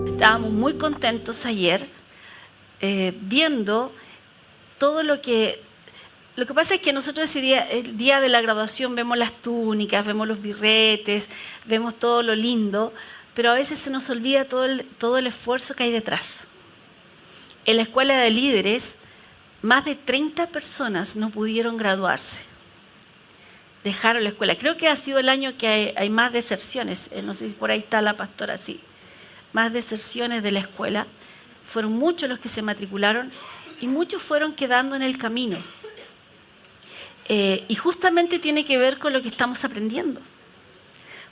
Estábamos muy contentos ayer viendo todo lo que... Lo que pasa es que nosotros ese día, el día de la graduación, vemos las túnicas, vemos los birretes, vemos todo lo lindo, pero a veces se nos olvida todo el esfuerzo que hay detrás. En la escuela de líderes, más de 30 personas no pudieron graduarse. Dejaron la escuela. Creo que ha sido el año que hay más deserciones. No sé si por ahí está la pastora, sí. Más deserciones de la escuela. Fueron muchos los que se matricularon y muchos fueron quedando en el camino. Y justamente tiene que ver con lo que estamos aprendiendo.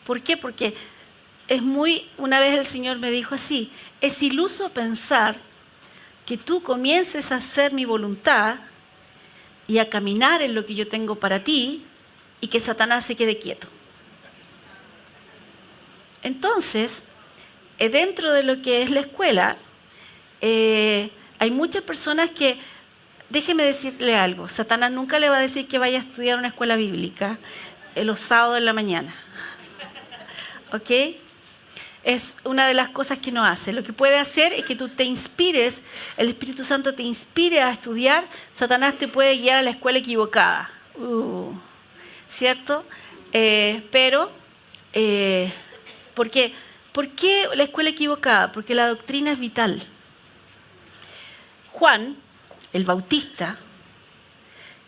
¿Por qué? Porque una vez el Señor me dijo así, es iluso pensar que tú comiences a hacer mi voluntad y a caminar en lo que yo tengo para ti y que Satanás se quede quieto. Entonces, dentro de lo que es la escuela, hay muchas personas que, déjeme decirle algo, Satanás nunca le va a decir que vaya a estudiar una escuela bíblica los sábados en la mañana. ¿Ok? Es una de las cosas que no hace. Lo que puede hacer es que tú te inspires, el Espíritu Santo te inspire a estudiar, Satanás te puede guiar a la escuela equivocada. ¿Cierto? ¿Por qué? ¿Por qué la escuela equivocada? Porque la doctrina es vital. Juan, el Bautista,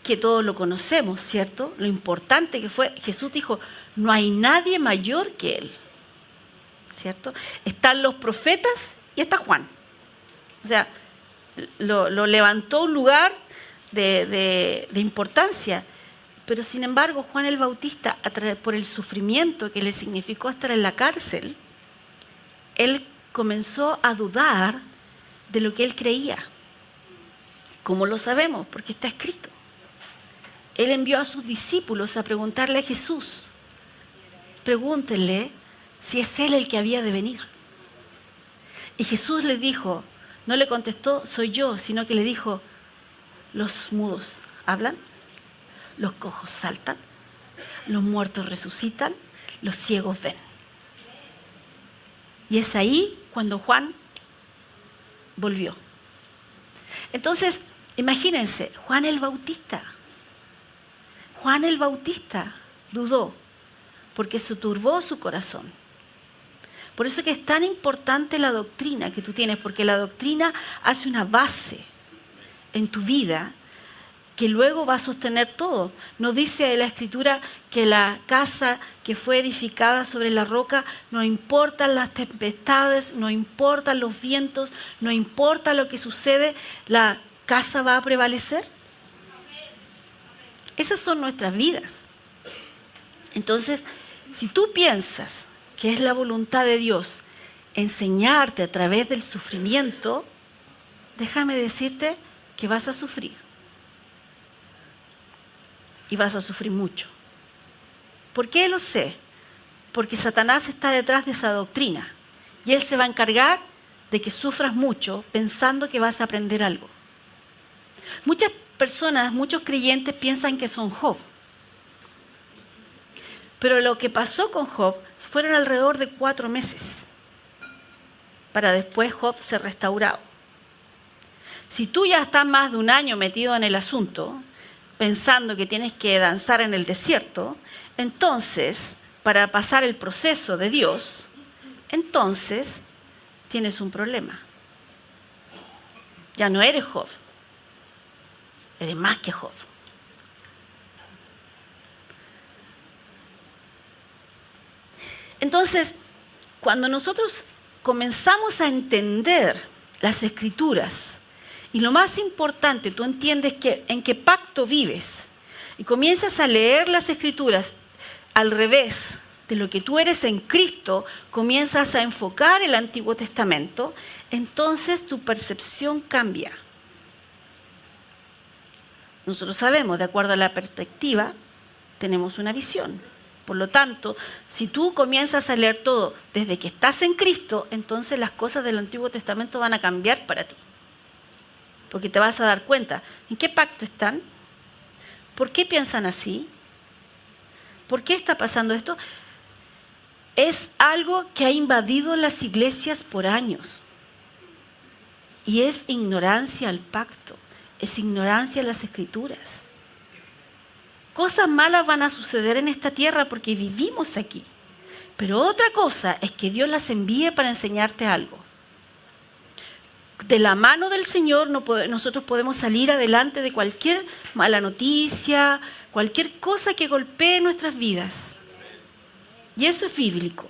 que todos lo conocemos, ¿cierto? Lo importante que fue, Jesús dijo, no hay nadie mayor que él, ¿cierto? Están los profetas y está Juan. O sea, lo levantó a un lugar de importancia. Pero sin embargo, Juan el Bautista, por el sufrimiento que le significó estar en la cárcel, él comenzó a dudar de lo que él creía. ¿Cómo lo sabemos? Porque está escrito. Él envió a sus discípulos a preguntarle a Jesús, pregúntenle si es él el que había de venir. Y Jesús le dijo, no le contestó, soy yo, sino que le dijo, los mudos hablan, los cojos saltan, los muertos resucitan, los ciegos ven. Y es ahí cuando Juan volvió. Entonces, imagínense, Juan el Bautista dudó porque se turbó su corazón. Por eso que es tan importante la doctrina que tú tienes, porque la doctrina hace una base en tu vida que luego va a sostener todo. Nos dice la Escritura que la casa que fue edificada sobre la roca, no importan las tempestades, no importan los vientos, no importa lo que sucede, la casa va a prevalecer. Esas son nuestras vidas. Entonces, si tú piensas que es la voluntad de Dios enseñarte a través del sufrimiento, déjame decirte que vas a sufrir. Y vas a sufrir mucho. ¿Por qué lo sé? Porque Satanás está detrás de esa doctrina. Y él se va a encargar de que sufras mucho pensando que vas a aprender algo. Muchas personas, muchos creyentes piensan que son Job. Pero lo que pasó con Job fueron alrededor de 4 meses. Para después Job ser restaurado. Si tú ya estás más de 1 año metido en el asunto, pensando que tienes que danzar en el desierto, entonces, para pasar el proceso de Dios, entonces tienes un problema. Ya no eres Job, eres más que Job. Entonces, cuando nosotros comenzamos a entender las Escrituras, y lo más importante, tú entiendes en qué pacto vives y comienzas a leer las Escrituras al revés de lo que tú eres en Cristo, comienzas a enfocar el Antiguo Testamento, entonces tu percepción cambia. Nosotros sabemos, de acuerdo a la perspectiva, tenemos una visión. Por lo tanto, si tú comienzas a leer todo desde que estás en Cristo, entonces las cosas del Antiguo Testamento van a cambiar para ti. Porque te vas a dar cuenta, ¿en qué pacto están? ¿Por qué piensan así? ¿Por qué está pasando esto? Es algo que ha invadido las iglesias por años. Y es ignorancia al pacto, es ignorancia a las Escrituras. Cosas malas van a suceder en esta tierra porque vivimos aquí. Pero otra cosa es que Dios las envíe para enseñarte algo. De la mano del Señor nosotros podemos salir adelante de cualquier mala noticia, cualquier cosa que golpee nuestras vidas. Y eso es bíblico.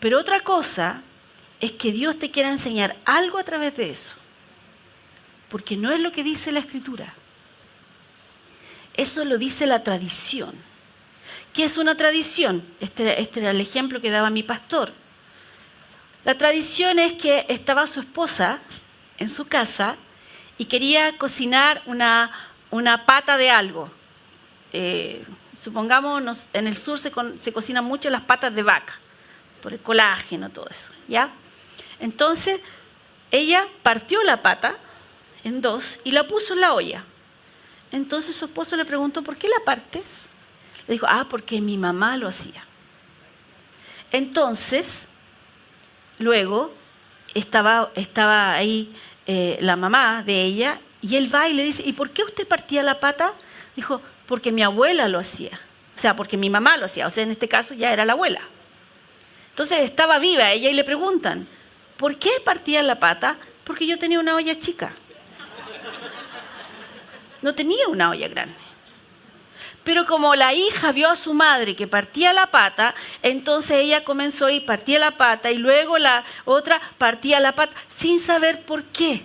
Pero otra cosa es que Dios te quiera enseñar algo a través de eso. Porque no es lo que dice la Escritura. Eso lo dice la tradición. ¿Qué es una tradición? Este era el ejemplo que daba mi pastor. La tradición es que estaba su esposa en su casa y quería cocinar una pata de algo. Supongamos, en el sur se cocinan mucho las patas de vaca, por el colágeno, todo eso, ¿ya? Entonces, ella partió la pata en dos y la puso en la olla. Entonces su esposo le preguntó, ¿por qué la partes? Le dijo, porque mi mamá lo hacía. Entonces, luego estaba ahí la mamá de ella y él va y le dice, ¿y por qué usted partía la pata? Dijo, porque mi abuela lo hacía. O sea, porque mi mamá lo hacía. O sea, en este caso ya era la abuela. Entonces estaba viva ella y le preguntan, ¿por qué partía la pata? Porque yo tenía una olla chica. No tenía una olla grande. Pero como la hija vio a su madre que partía la pata, entonces ella comenzó y partía la pata y luego la otra partía la pata sin saber por qué.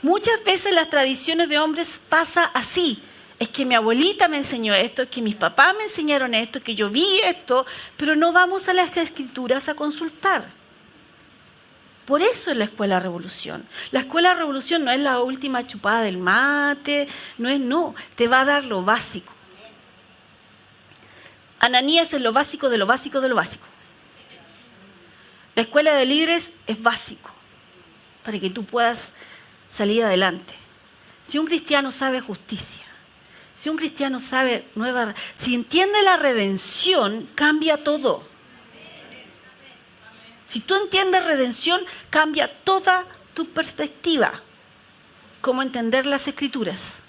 Muchas veces las tradiciones de hombres pasa así. Es que mi abuelita me enseñó esto, es que mis papás me enseñaron esto, es que yo vi esto, pero no vamos a las Escrituras a consultar. Por eso es la Escuela Revolución. La Escuela Revolución no es la última chupada del mate, no, te va a dar lo básico. Ananías es lo básico de lo básico de lo básico. La Escuela de Líderes es básico, para que tú puedas salir adelante. Si un cristiano sabe justicia, si un cristiano sabe si entiende la redención, cambia todo. Si tú entiendes redención, cambia toda tu perspectiva. Cómo entender las Escrituras.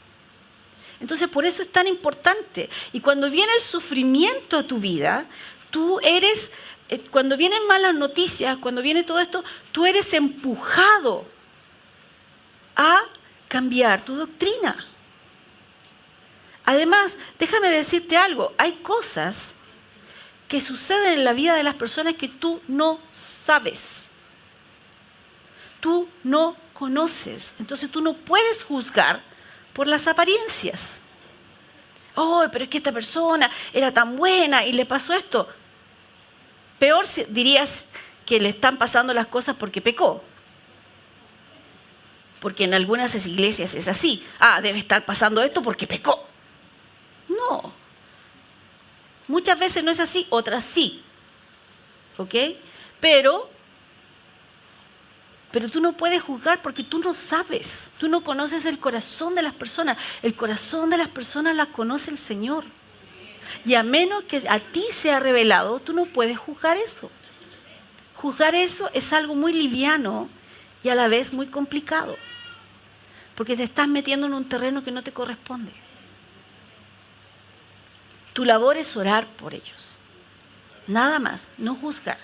Entonces, por eso es tan importante. Y cuando viene el sufrimiento a tu vida, cuando vienen malas noticias, cuando viene todo esto, tú eres empujado a cambiar tu doctrina. Además, déjame decirte algo, hay cosas que suceden en la vida de las personas que tú no sabes. Tú no conoces. Entonces tú no puedes juzgar por las apariencias. Pero es que esta persona era tan buena y le pasó esto. Peor dirías que le están pasando las cosas porque pecó. Porque en algunas iglesias es así. Debe estar pasando esto porque pecó. No. Muchas veces no es así, otras sí. ¿Ok? Pero tú no puedes juzgar porque tú no sabes. Tú no conoces el corazón de las personas. El corazón de las personas las conoce el Señor. Y a menos que a ti sea revelado, tú no puedes juzgar eso. Juzgar eso es algo muy liviano y a la vez muy complicado. Porque te estás metiendo en un terreno que no te corresponde. Tu labor es orar por ellos. Nada más, no juzgar.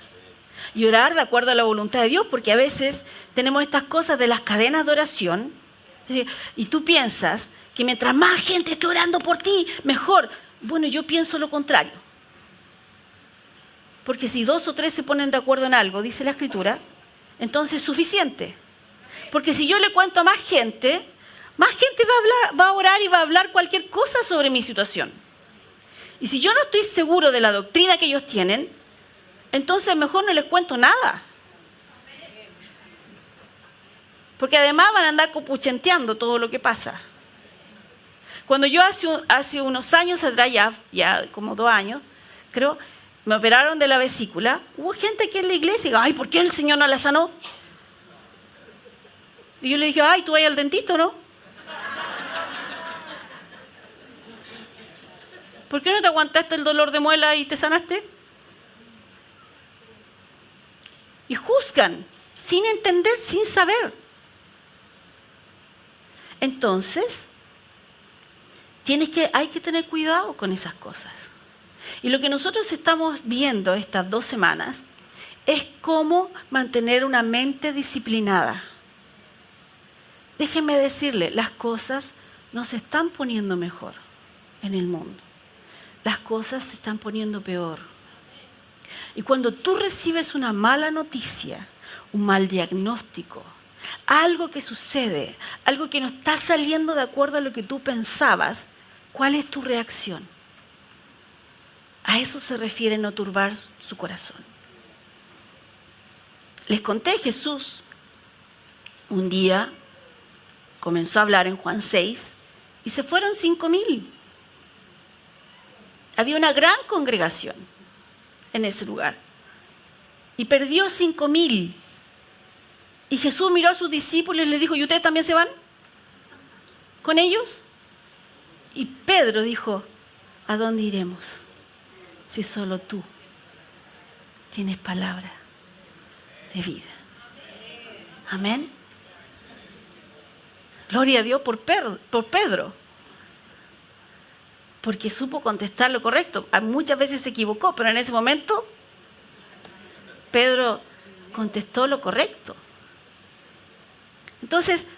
Y orar de acuerdo a la voluntad de Dios, porque a veces tenemos estas cosas de las cadenas de oración, y tú piensas que mientras más gente esté orando por ti, mejor. Bueno, yo pienso lo contrario. Porque si 2 o 3 se ponen de acuerdo en algo, dice la Escritura, entonces es suficiente. Porque si yo le cuento a más gente va a orar y va a hablar cualquier cosa sobre mi situación. Y si yo no estoy seguro de la doctrina que ellos tienen, entonces mejor no les cuento nada. Porque además van a andar copuchenteando todo lo que pasa. Cuando yo hace unos años atrás, ya como 2 años, creo, me operaron de la vesícula, hubo gente aquí en la iglesia y dijo, ay, ¿por qué el Señor no la sanó? Y yo le dije, ay, ¿tú vas al dentista o no? ¿Por qué no te aguantaste el dolor de muela y te sanaste? Y juzgan, sin entender, sin saber. Entonces, hay que tener cuidado con esas cosas. Y lo que nosotros estamos viendo estas 2 semanas es cómo mantener una mente disciplinada. Déjenme decirle, las cosas no se están poniendo mejor en el mundo. Las cosas se están poniendo peor. Y cuando tú recibes una mala noticia, un mal diagnóstico, algo que sucede, algo que no está saliendo de acuerdo a lo que tú pensabas, ¿cuál es tu reacción? A eso se refiere no turbar su corazón. Les conté, Jesús un día comenzó a hablar en Juan 6 y se fueron 5,000. Había una gran congregación en ese lugar y perdió 5,000. Y Jesús miró a sus discípulos y les dijo, ¿y ustedes también se van con ellos? Y Pedro dijo, ¿a dónde iremos si solo tú tienes palabra de vida? Amén. Gloria a Dios por Pedro, porque supo contestar lo correcto. Muchas veces se equivocó, pero en ese momento Pedro contestó lo correcto. Entonces,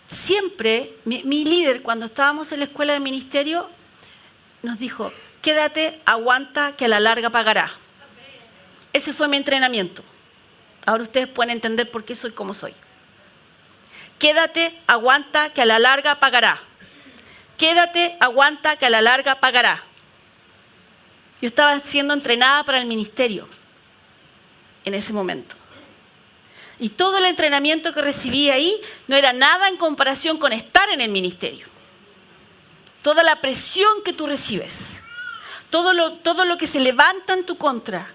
siempre mi líder, cuando estábamos en la escuela de ministerio, nos dijo, quédate, aguanta, que a la larga pagará. Ese fue mi entrenamiento. Ahora ustedes pueden entender por qué soy como soy. Quédate, aguanta, que a la larga pagará. Quédate, aguanta, que a la larga pagará. Yo estaba siendo entrenada para el ministerio en ese momento. Y todo el entrenamiento que recibí ahí no era nada en comparación con estar en el ministerio. Toda la presión que tú recibes, todo lo que se levanta en tu contra,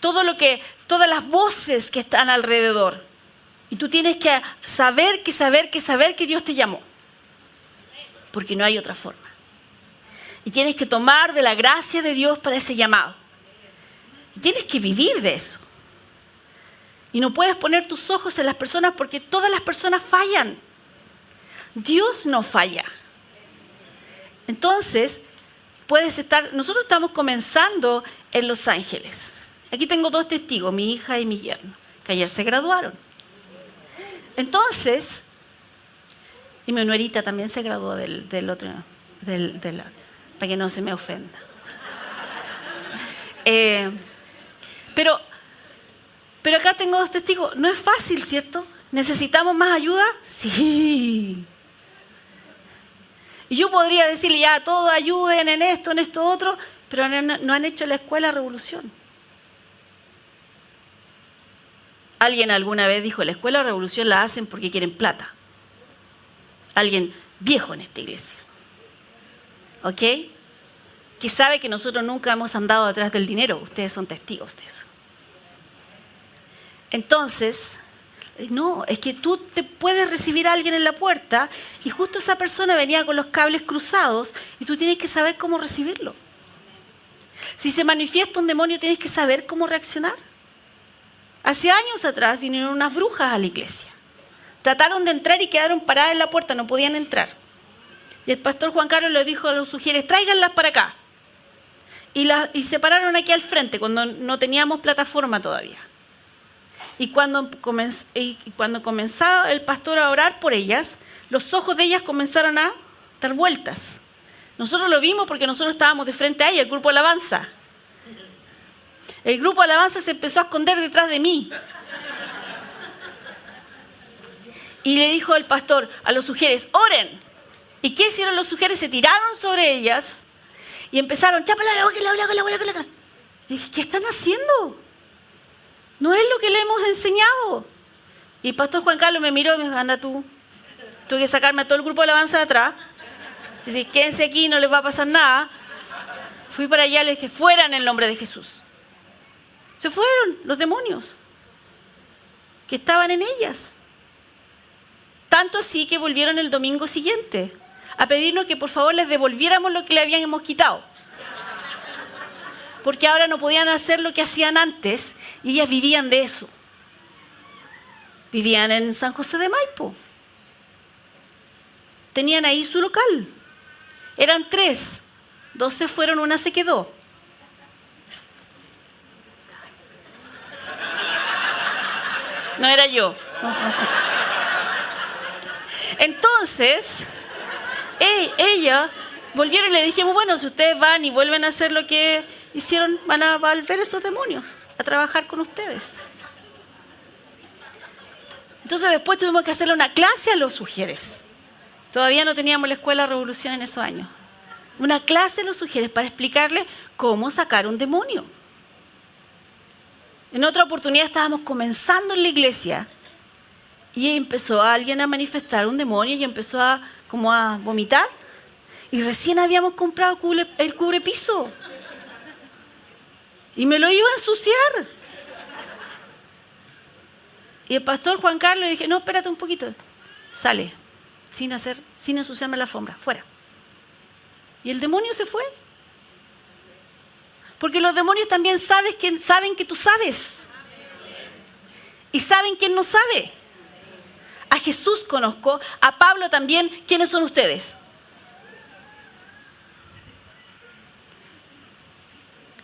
todas las voces que están alrededor. Y tú tienes que saber que Dios te llamó. Porque no hay otra forma. Y tienes que tomar de la gracia de Dios para ese llamado. Y tienes que vivir de eso. Y no puedes poner tus ojos en las personas porque todas las personas fallan. Dios no falla. Entonces, nosotros estamos comenzando en Los Ángeles. Aquí tengo 2 testigos, mi hija y mi yerno, que ayer se graduaron. Entonces, y mi nuerita también se graduó del otro, para que no se me ofenda. Pero acá tengo 2 testigos. No es fácil, ¿cierto? ¿Necesitamos más ayuda? Sí. Y yo podría decirle ya, todos ayuden en esto otro, pero no han hecho la escuela Revolución. Alguien alguna vez dijo, la escuela Revolución la hacen porque quieren plata. Alguien viejo en esta iglesia. ¿Ok? Que sabe que nosotros nunca hemos andado detrás del dinero. Ustedes son testigos de eso. Entonces, no, es que tú te puedes recibir a alguien en la puerta y justo esa persona venía con los cables cruzados y tú tienes que saber cómo recibirlo. Si se manifiesta un demonio, tienes que saber cómo reaccionar. Hace años atrás vinieron unas brujas a la iglesia. Trataron de entrar y quedaron paradas en la puerta, no podían entrar. Y el pastor Juan Carlos le dijo a los sugieres, tráiganlas para acá. Y se pararon aquí al frente, cuando no teníamos plataforma todavía. Y cuando comenzaba el pastor a orar por ellas, los ojos de ellas comenzaron a dar vueltas. Nosotros lo vimos porque nosotros estábamos de frente a ella, el grupo de alabanza. El grupo de alabanza se empezó a esconder detrás de mí. Y le dijo el pastor a los sugieres, oren. ¿Y qué hicieron los sugieres? Se tiraron sobre ellas y empezaron, chápala, la. Y dije, ¿qué están haciendo? No es lo que le hemos enseñado. Y el pastor Juan Carlos me miró y me dijo, anda tú. Tuve que sacarme a todo el grupo de alabanza de atrás. Dice, quédense aquí, no les va a pasar nada. Fui para allá, les dije, fuera en el nombre de Jesús. Se fueron los demonios que estaban en ellas. Tanto así que volvieron el domingo siguiente a pedirnos que por favor les devolviéramos lo que le habíamos quitado. Porque ahora no podían hacer lo que hacían antes y ellas vivían de eso. Vivían en San José de Maipo. Tenían ahí su local. Eran 3. 2 se fueron, 1 se quedó. No era yo. Entonces, ella volvieron y le dijimos, bueno, si ustedes van y vuelven a hacer lo que hicieron, van a volver esos demonios a trabajar con ustedes. Entonces después tuvimos que hacerle una clase a los sugieres. Todavía no teníamos la escuela Revolución en esos años. Una clase a los sugieres para explicarles cómo sacar un demonio. En otra oportunidad estábamos comenzando en la iglesia y empezó alguien a manifestar un demonio y empezó a vomitar. Y recién habíamos comprado el cubrepiso. Y me lo iba a ensuciar. Y el pastor Juan Carlos le dije, no, espérate un poquito. Sale, sin ensuciarme la alfombra, fuera. Y el demonio se fue. Porque los demonios también saben que tú sabes. Y saben quién no sabe. A Jesús conozco, a Pablo también. ¿Quiénes son ustedes?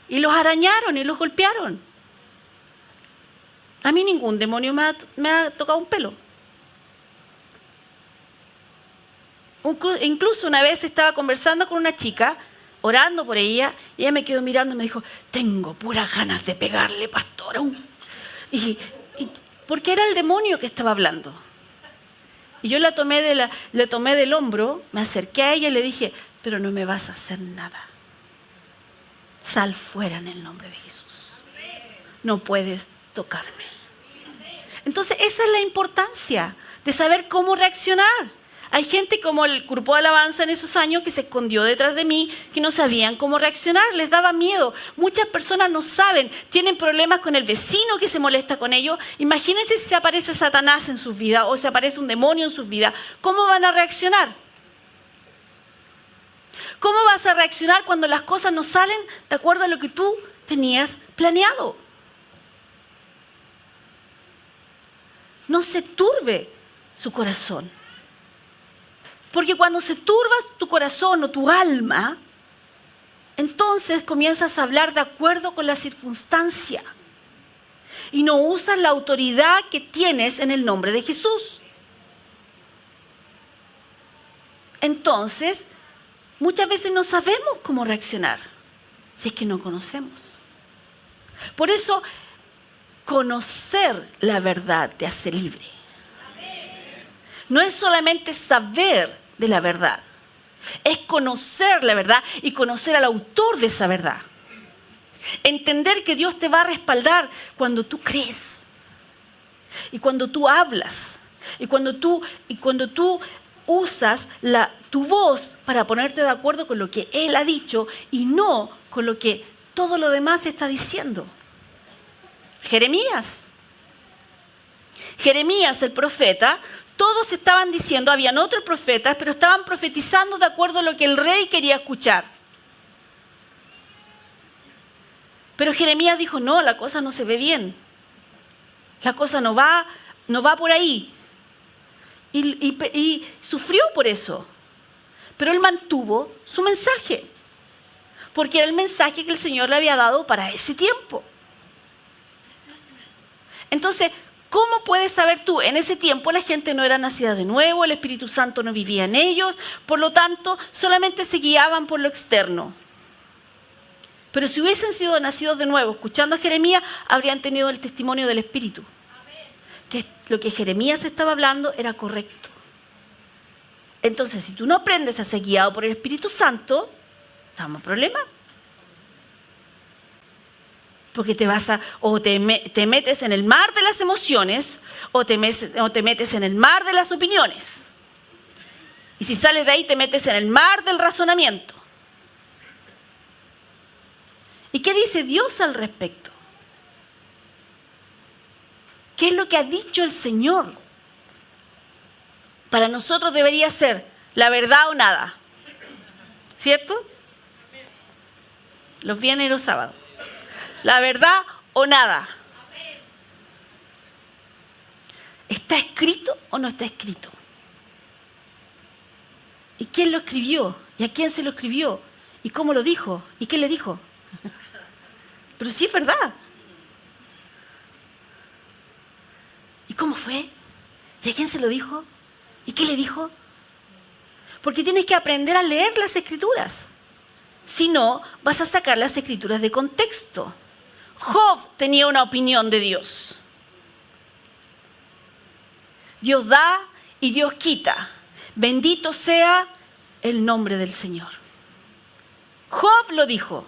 Y los arañaron y los golpearon. A mí ningún demonio me ha tocado un pelo. Incluso una vez estaba conversando con una chica, orando por ella, y ella me quedó mirando y me dijo, tengo puras ganas de pegarle, pastora. Porque era el demonio que estaba hablando. Y yo la tomé del hombro, me acerqué a ella y le dije, pero no me vas a hacer nada. Sal fuera en el nombre de Jesús. No puedes tocarme. Entonces esa es la importancia de saber cómo reaccionar. Hay gente como el grupo de alabanza en esos años que se escondió detrás de mí, que no sabían cómo reaccionar, les daba miedo. Muchas personas no saben, tienen problemas con el vecino que se molesta con ellos. Imagínense si se aparece Satanás en sus vidas o se aparece un demonio en sus vidas. ¿Cómo van a reaccionar? ¿Cómo vas a reaccionar cuando las cosas no salen de acuerdo a lo que tú tenías planeado? No se turbe su corazón. Porque cuando se turba tu corazón o tu alma, entonces comienzas a hablar de acuerdo con la circunstancia. Y no usas la autoridad que tienes en el nombre de Jesús. Entonces, muchas veces no sabemos cómo reaccionar, si es que no conocemos. Por eso, conocer la verdad te hace libre. No es solamente saber de la verdad, es conocer la verdad y conocer al autor de esa verdad. Entender que Dios te va a respaldar cuando tú crees y cuando tú hablas y cuando tú usas tu voz para ponerte de acuerdo con lo que Él ha dicho y no con lo que todo lo demás está diciendo. Jeremías, el profeta, todos estaban diciendo, habían otros profetas, pero estaban profetizando de acuerdo a lo que el rey quería escuchar. Pero Jeremías dijo, no, la cosa no se ve bien. La cosa no va por ahí. Y sufrió por eso. Pero él mantuvo su mensaje. Porque era el mensaje que el Señor le había dado para ese tiempo. Entonces, ¿cómo puedes saber tú? En ese tiempo la gente no era nacida de nuevo, el Espíritu Santo no vivía en ellos, por lo tanto, solamente se guiaban por lo externo. Pero si hubiesen sido nacidos de nuevo, escuchando a Jeremías, habrían tenido el testimonio del Espíritu. Que lo que Jeremías estaba hablando era correcto. Entonces, si tú no aprendes a ser guiado por el Espíritu Santo, estamos en problema. Porque te metes en el mar de las emociones o te metes en el mar de las opiniones. Y si sales de ahí te metes en el mar del razonamiento. ¿Y qué dice Dios al respecto? ¿Qué es lo que ha dicho el Señor? Para nosotros debería ser la verdad o nada. ¿Cierto? Los viernes y los sábados. La verdad o nada. ¿Está escrito o no está escrito? ¿Y quién lo escribió? ¿Y a quién se lo escribió? ¿Y cómo lo dijo? ¿Y qué le dijo? Pero sí es verdad. ¿Y cómo fue? ¿Y a quién se lo dijo? ¿Y qué le dijo? Porque tienes que aprender a leer las Escrituras. Si no, vas a sacar las Escrituras de contexto. Job tenía una opinión de Dios. Dios da y Dios quita. Bendito sea el nombre del Señor. Job lo dijo.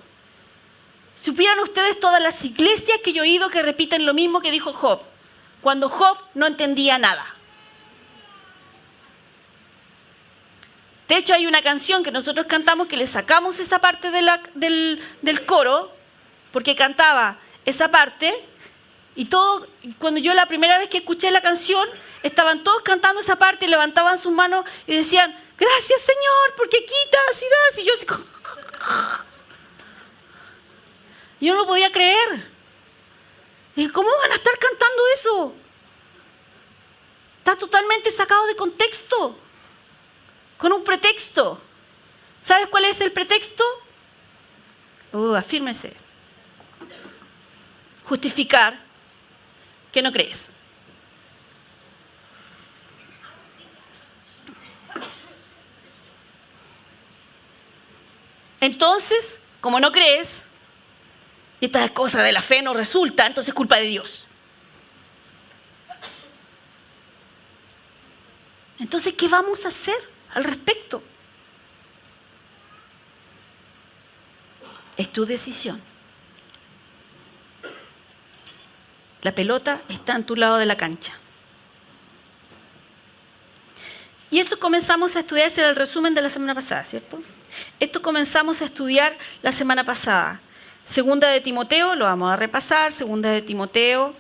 Supieran ustedes todas las iglesias que yo he oído que repiten lo mismo que dijo Job, cuando Job no entendía nada. De hecho, hay una canción que nosotros cantamos que le sacamos esa parte del coro, porque cantaba esa parte, y todo, cuando yo la primera vez que escuché la canción, estaban todos cantando esa parte y levantaban sus manos y decían, gracias Señor, porque quitas y das. Y yo así, yo no lo podía creer. Y dije, ¿cómo van a estar cantando eso? Está totalmente sacado de contexto, con un pretexto. ¿Sabes cuál es el pretexto? Afírmese. Justificar que no crees. Entonces, como no crees, y esta cosa de la fe no resulta, entonces es culpa de Dios. Entonces, ¿qué vamos a hacer al respecto? Es tu decisión. La pelota está en tu lado de la cancha. Y eso comenzamos a estudiar, ese era el resumen de la semana pasada, ¿cierto? Esto comenzamos a estudiar la semana pasada. Segunda de Timoteo, lo vamos a repasar. Segunda de Timoteo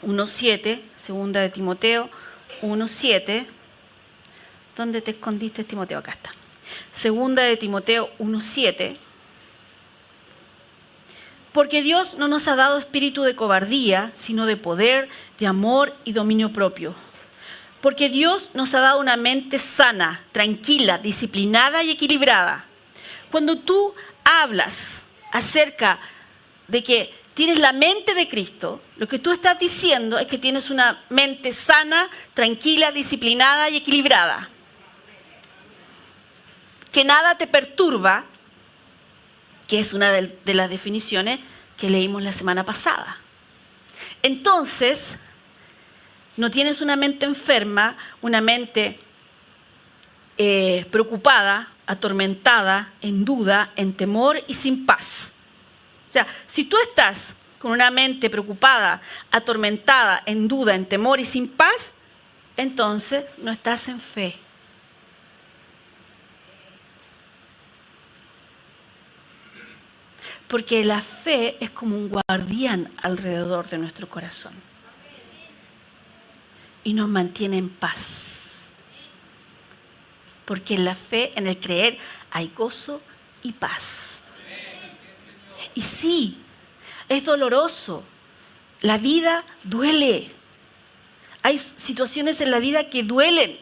1:7. Segunda de Timoteo 1:7. ¿Dónde te escondiste, Timoteo? Acá está. Segunda de Timoteo 1:7. Porque Dios no nos ha dado espíritu de cobardía, sino de poder, de amor y dominio propio. Porque Dios nos ha dado una mente sana, tranquila, disciplinada y equilibrada. Cuando tú hablas acerca de que tienes la mente de Cristo, lo que tú estás diciendo es que tienes una mente sana, tranquila, disciplinada y equilibrada. Que nada te perturba, que es una de las definiciones que leímos la semana pasada. Entonces, no tienes una mente enferma, una mente preocupada, atormentada, en duda, en temor y sin paz. O sea, si tú estás con una mente preocupada, atormentada, en duda, en temor y sin paz, entonces no estás en fe. Porque la fe es como un guardián alrededor de nuestro corazón. Y nos mantiene en paz. Porque en la fe, en el creer, hay gozo y paz. Y sí, es doloroso. La vida duele. Hay situaciones en la vida que duelen.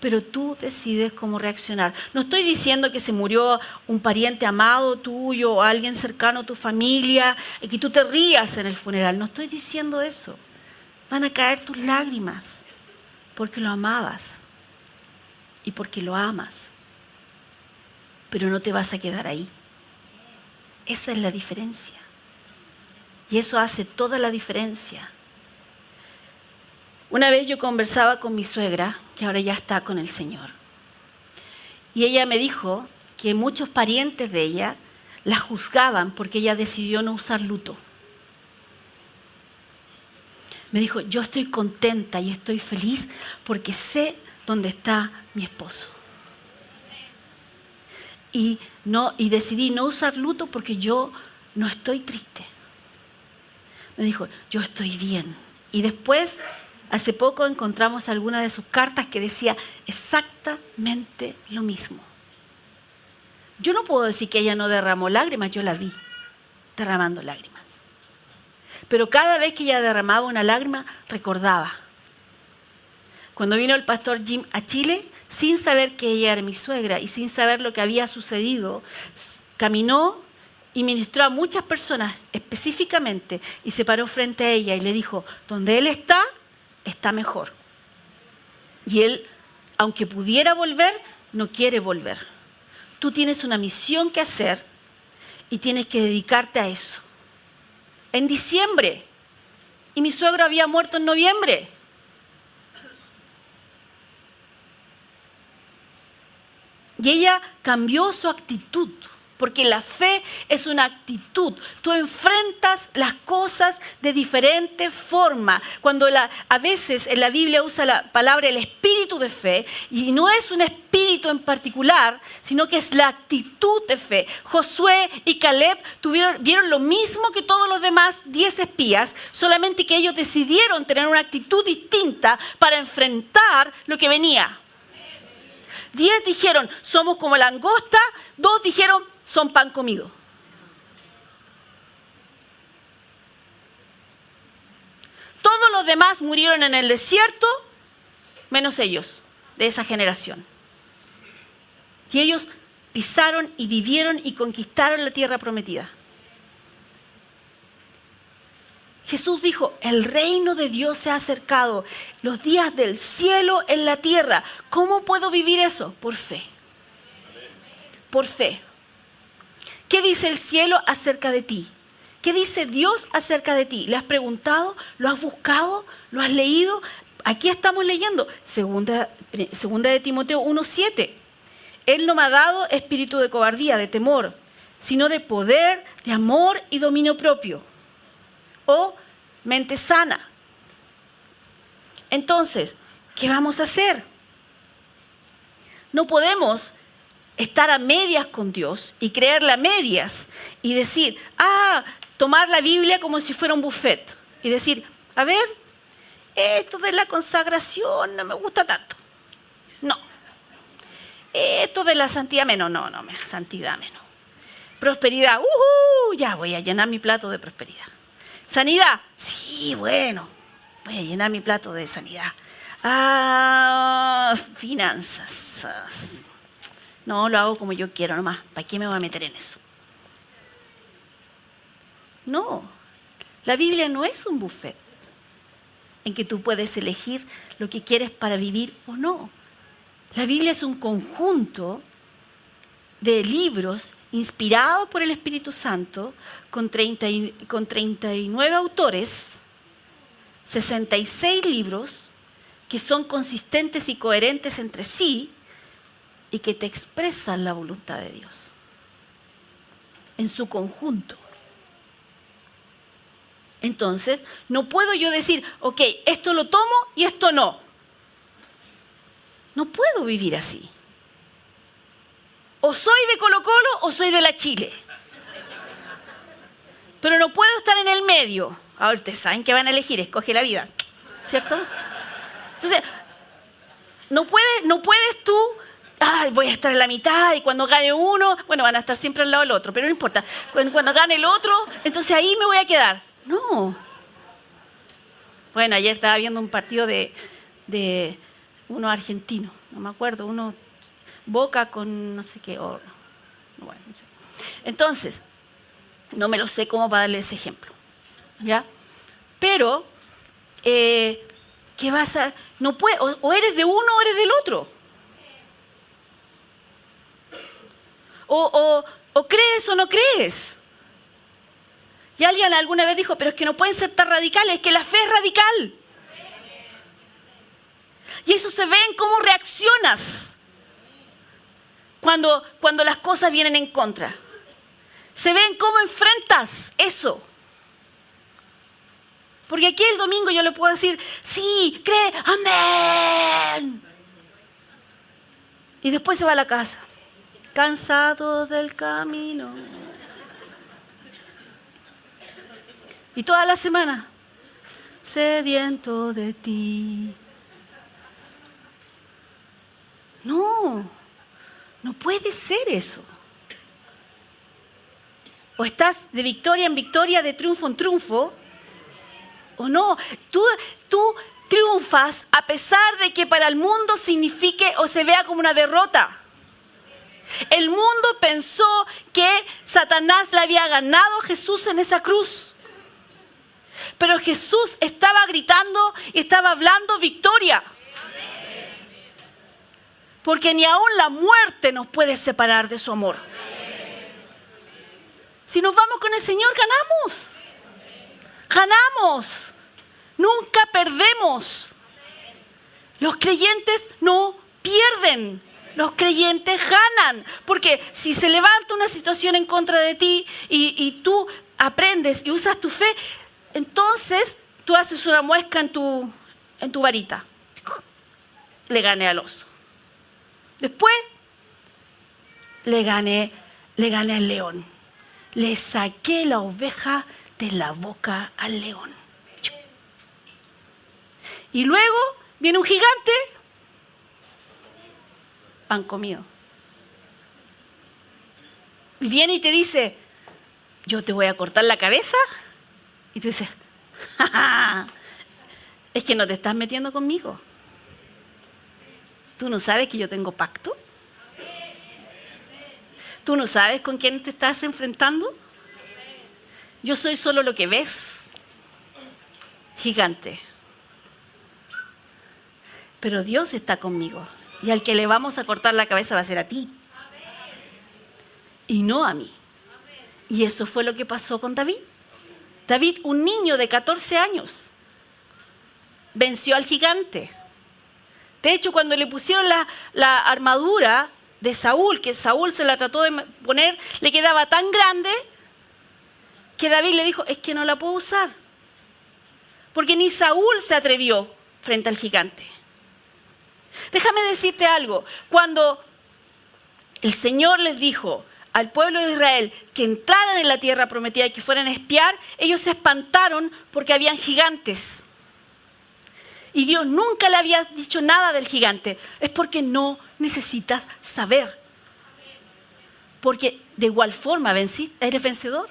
Pero tú decides cómo reaccionar. No estoy diciendo que se murió un pariente amado tuyo o alguien cercano a tu familia y que tú te rías en el funeral. No estoy diciendo eso. Van a caer tus lágrimas porque lo amabas y porque lo amas. Pero no te vas a quedar ahí. Esa es la diferencia. Y eso hace toda la diferencia. Una vez yo conversaba con mi suegra, que ahora ya está con el Señor. Y ella me dijo que muchos parientes de ella la juzgaban porque ella decidió no usar luto. Me dijo, yo estoy contenta y estoy feliz porque sé donde está mi esposo. Y decidí no usar luto porque yo no estoy triste. Me dijo, yo estoy bien. Y después, hace poco encontramos alguna de sus cartas que decía exactamente lo mismo. Yo no puedo decir que ella no derramó lágrimas, yo la vi derramando lágrimas. Pero cada vez que ella derramaba una lágrima, recordaba. Cuando vino el pastor Jim a Chile, sin saber que ella era mi suegra y sin saber lo que había sucedido, caminó y ministró a muchas personas específicamente y se paró frente a ella y le dijo, donde él está, está mejor. Y él, aunque pudiera volver, no quiere volver. Tú tienes una misión que hacer y tienes que dedicarte a eso. En diciembre, y mi suegro había muerto en noviembre. Y ella cambió su actitud, porque la fe es una actitud. Tú enfrentas las cosas de diferente forma. Cuando a veces en la Biblia usa la palabra el espíritu de fe, y no es un espíritu en particular, sino que es la actitud de fe. Josué y Caleb vieron lo mismo que todos los demás 10 espías, solamente que ellos decidieron tener una actitud distinta para enfrentar lo que venía. 10 dijeron, somos como langosta, 2 dijeron, son pan comido. Todos los demás murieron en el desierto, menos ellos, de esa generación. Y ellos pisaron y vivieron y conquistaron la tierra prometida. Jesús dijo, el reino de Dios se ha acercado, los días del cielo en la tierra. ¿Cómo puedo vivir eso? Por fe. Por fe. ¿Qué dice el cielo acerca de ti? ¿Qué dice Dios acerca de ti? ¿Le has preguntado? ¿Lo has buscado? ¿Lo has leído? Aquí estamos leyendo, segunda de Timoteo 1:7. Él no me ha dado espíritu de cobardía, de temor, sino de poder, de amor y dominio propio. O mente sana. Entonces, ¿qué vamos a hacer? No podemos estar a medias con Dios y creerle a medias y decir, tomar la Biblia como si fuera un buffet y decir, a ver, esto de la consagración no me gusta tanto. No. Esto de la santidad menos, no, santidad menos. Prosperidad, ya voy a llenar mi plato de prosperidad. Sanidad, sí, bueno, voy a llenar mi plato de sanidad. Finanzas, no, lo hago como yo quiero nomás. ¿Para qué me voy a meter en eso? No, la Biblia no es un buffet en que tú puedes elegir lo que quieres para vivir o no. La Biblia es un conjunto de libros inspirados por el Espíritu Santo, con 39 autores, 66 libros que son consistentes y coherentes entre sí y que te expresan la voluntad de Dios en su conjunto. Entonces, no puedo yo decir, ok, esto lo tomo y esto no. No puedo vivir así. O soy de Colo-Colo o soy de la Chile. Pero no puedo estar en el medio. Ahora ustedes saben que van a elegir, escoge la vida. ¿Cierto? Entonces, no puedes tú, voy a estar en la mitad y cuando gane uno, bueno, van a estar siempre al lado del otro, pero no importa. Cuando gane el otro, entonces ahí me voy a quedar. No. Bueno, ayer estaba viendo un partido de uno argentino, no me acuerdo, uno Boca con no sé qué, bueno, no sé. Entonces, no me lo sé cómo para darle ese ejemplo, ¿ya? Pero, ¿qué vas a...? No puede, o eres de uno o eres del otro. O crees o no crees. Y alguien alguna vez dijo, pero es que no pueden ser tan radicales, es que la fe es radical. Y eso se ve en cómo reaccionas cuando las cosas vienen en contra. Se ve en cómo enfrentas eso. Porque aquí el domingo yo le puedo decir, sí, cree, amén. Y después se va a la casa, cansado del camino. Y toda la semana, sediento de ti. No, no puede ser eso. O estás de victoria en victoria, de triunfo en triunfo, o no. Tú triunfas a pesar de que para el mundo signifique o se vea como una derrota. El mundo pensó que Satanás le había ganado a Jesús en esa cruz. Pero Jesús estaba gritando y estaba hablando victoria. Porque ni aún la muerte nos puede separar de su amor. Si nos vamos con el Señor, ganamos. Ganamos. Nunca perdemos. Los creyentes no pierden. Los creyentes ganan. Porque si se levanta una situación en contra de ti y tú aprendes y usas tu fe, entonces tú haces una muesca en tu varita. Le gané al oso. Después le gané al león. Le saqué la oveja de la boca al león. Y luego viene un gigante, pan comido. Y viene y te dice, yo te voy a cortar la cabeza. Y tú dices, ¡ja, ja! Es que no te estás metiendo conmigo. ¿Tú no sabes que yo tengo pacto? ¿Tú no sabes con quién te estás enfrentando? Yo soy solo lo que ves. Gigante. Pero Dios está conmigo. Y al que le vamos a cortar la cabeza va a ser a ti. Y no a mí. Y eso fue lo que pasó con David. David, un niño de 14 años, venció al gigante. De hecho, cuando le pusieron la armadura de Saúl, que Saúl se la trató de poner, le quedaba tan grande que David le dijo, es que no la puedo usar. Porque ni Saúl se atrevió frente al gigante. Déjame decirte algo. Cuando el Señor les dijo al pueblo de Israel que entraran en la tierra prometida y que fueran a espiar, ellos se espantaron porque habían gigantes. Y Dios nunca le había dicho nada del gigante. Es porque no necesitas saber. Porque de igual forma eres vencedor.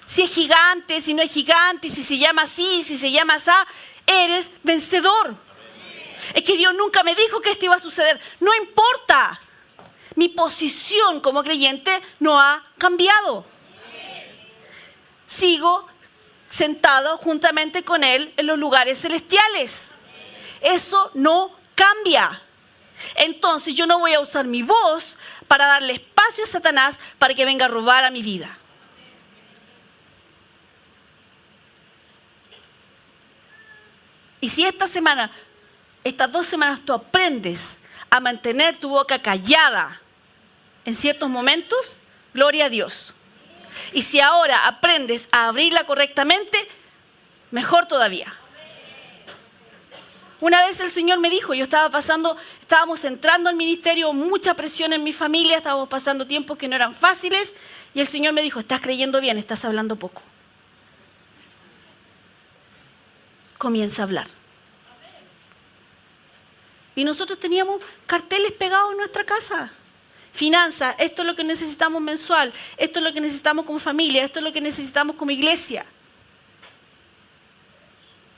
Si es gigante, si no es gigante, si se llama así, si se llama así, eres vencedor. Es que Dios nunca me dijo que esto iba a suceder. No importa. Mi posición como creyente no ha cambiado. Sigo sentado juntamente con Él en los lugares celestiales. Eso no cambia. Entonces yo no voy a usar mi voz para darle espacio a Satanás para que venga a robar a mi vida. Y si estas 2 semanas tú aprendes a mantener tu boca callada en ciertos momentos, gloria a Dios. Y si ahora aprendes a abrirla correctamente, mejor todavía. Una vez el Señor me dijo, estábamos entrando al ministerio, mucha presión en mi familia, estábamos pasando tiempos que no eran fáciles, y el Señor me dijo, estás creyendo bien, estás hablando poco. Comienza a hablar. Y nosotros teníamos carteles pegados en nuestra casa. Finanzas, esto es lo que necesitamos mensual, esto es lo que necesitamos como familia, esto es lo que necesitamos como iglesia.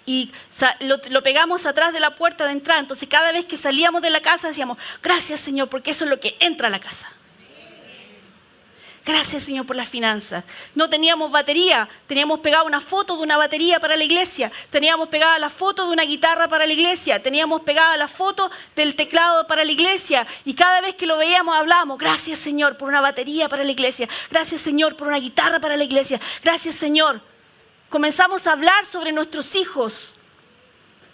Y lo pegamos atrás de la puerta de entrada. Entonces cada vez que salíamos de la casa decíamos, gracias Señor, porque eso es lo que entra a la casa. Gracias Señor por las finanzas. No teníamos batería, teníamos pegada una foto de una batería para la iglesia, teníamos pegada la foto de una guitarra para la iglesia, teníamos pegada la foto del teclado para la iglesia, y cada vez que lo veíamos hablábamos, gracias Señor por una batería para la iglesia, gracias Señor por una guitarra para la iglesia, gracias Señor. Comenzamos a hablar sobre nuestros hijos,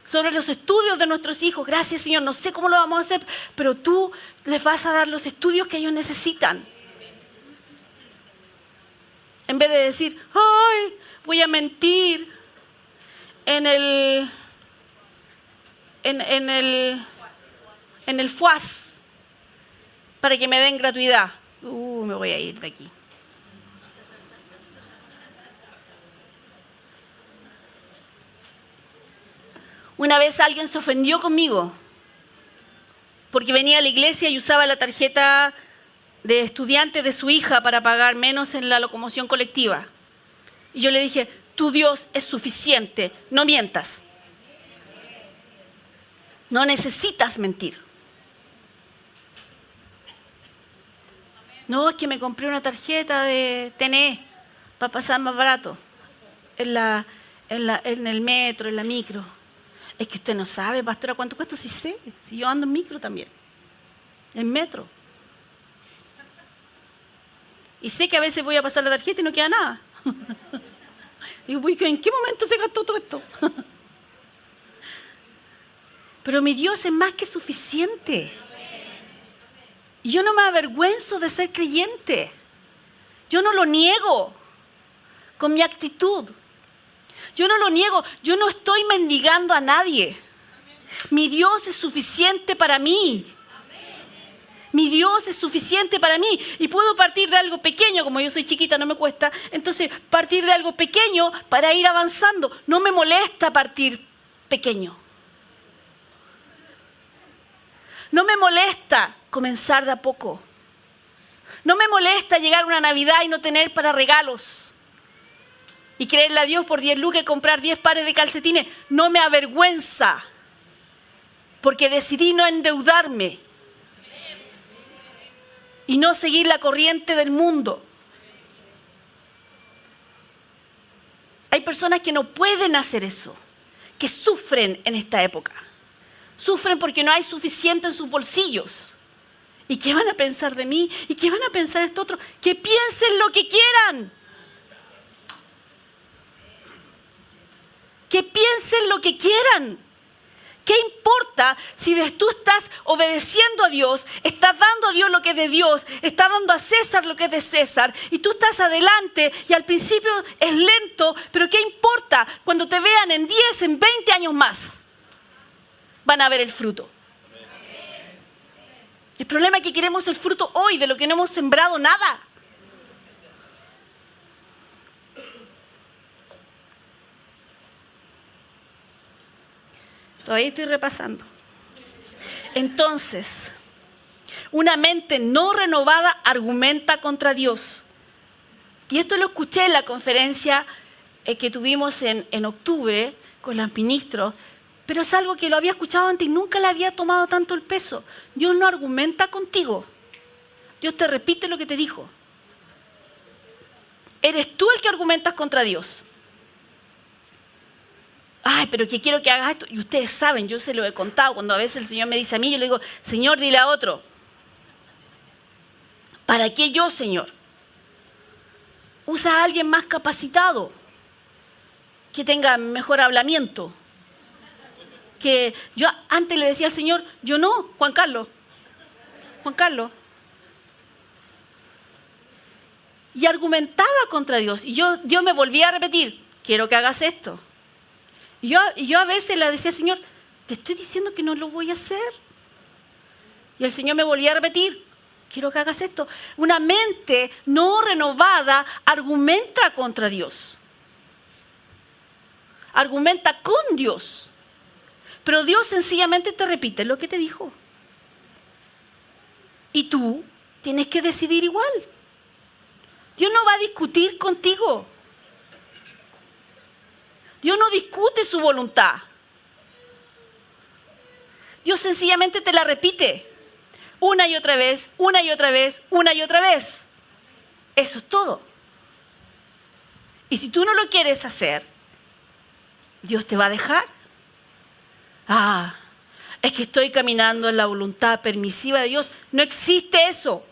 sobre los estudios de nuestros hijos. Gracias Señor, no sé cómo lo vamos a hacer, pero tú les vas a dar los estudios que ellos necesitan. En vez de decir, ay, voy a mentir en el FUAS. para que me den gratuidad. Me voy a ir de aquí. Una vez alguien se ofendió conmigo porque venía a la iglesia y usaba la tarjeta de estudiante de su hija para pagar menos en la locomoción colectiva. Y yo le dije, tu Dios es suficiente, no mientas. No necesitas mentir. No, es que me compré una tarjeta de TNE para pasar más barato en el metro, en la micro. Es que usted no sabe, pastora, ¿cuánto cuesta? Sí sé, si yo ando en micro también, en metro. Y sé que a veces voy a pasar la tarjeta y no queda nada. Digo, ¿en qué momento se gastó todo esto? Pero mi Dios es más que suficiente. Y yo no me avergüenzo de ser creyente. Yo no lo niego con mi actitud. Yo no lo niego. Yo no estoy mendigando a nadie. Mi Dios es suficiente para mí. Mi Dios es suficiente para mí. Y puedo partir de algo pequeño, como yo soy chiquita, no me cuesta. Entonces, partir de algo pequeño para ir avanzando. No me molesta partir pequeño. No me molesta comenzar de a poco. No me molesta llegar a una Navidad y no tener para regalos. Y creerle a Dios por 10 lucas y comprar 10 pares de calcetines. No me avergüenza. Porque decidí no endeudarme. Y no seguir la corriente del mundo. Hay personas que no pueden hacer eso. Que sufren en esta época. Sufren porque no hay suficiente en sus bolsillos. ¿Y qué van a pensar de mí? ¿Y qué van a pensar esto otro? Que piensen lo que quieran. Que piensen lo que quieran. ¿Qué importa si tú estás obedeciendo a Dios, estás dando a Dios lo que es de Dios, estás dando a César lo que es de César, y tú estás adelante y al principio es lento, pero qué importa cuando te vean en 10, en 20 años más? Van a ver el fruto. El problema es que queremos el fruto hoy de lo que no hemos sembrado nada. Todavía estoy repasando. Entonces, una mente no renovada argumenta contra Dios. Y esto lo escuché en la conferencia que tuvimos en octubre con los ministros, pero es algo que lo había escuchado antes y nunca le había tomado tanto el peso. Dios no argumenta contigo. Dios te repite lo que te dijo. Eres tú el que argumentas contra Dios. Ay, pero que quiero que hagas esto. Y ustedes saben, yo se lo he contado. Cuando a veces el Señor me dice a mí, yo le digo, Señor, dile a otro. ¿Para qué yo, Señor? Usa a alguien más capacitado, que tenga mejor hablamiento. Que yo antes le decía al Señor, yo no, Juan Carlos. Y argumentaba contra Dios. Y Dios me volvía a repetir, quiero que hagas esto. Y yo a veces le decía, Señor, te estoy diciendo que no lo voy a hacer. Y el Señor me volvía a repetir, quiero que hagas esto. Una mente no renovada argumenta contra Dios. Argumenta con Dios. Pero Dios sencillamente te repite lo que te dijo. Y tú tienes que decidir igual. Dios no va a discutir contigo. Dios no discute su voluntad. Dios sencillamente te la repite. Una y otra vez, una y otra vez, una y otra vez. Eso es todo. Y si tú no lo quieres hacer, Dios te va a dejar. Es que estoy caminando en la voluntad permisiva de Dios. No existe eso.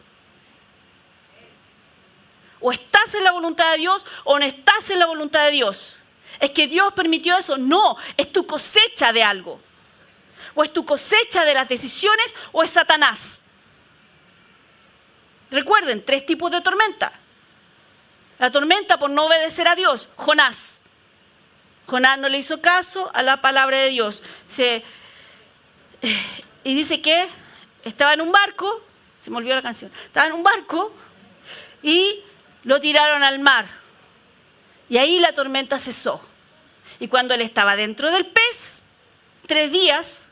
O estás en la voluntad de Dios o no estás en la voluntad de Dios. ¿Es que Dios permitió eso? No, es tu cosecha de algo. O es tu cosecha de las decisiones o es Satanás. Recuerden, 3 tipos de tormenta. La tormenta por no obedecer a Dios, Jonás. Jonás no le hizo caso a la palabra de Dios. Y dice que estaba en un barco, se me olvidó la canción. Estaba en un barco y lo tiraron al mar. Y ahí la tormenta cesó. Y cuando él estaba dentro del pez, 3 días,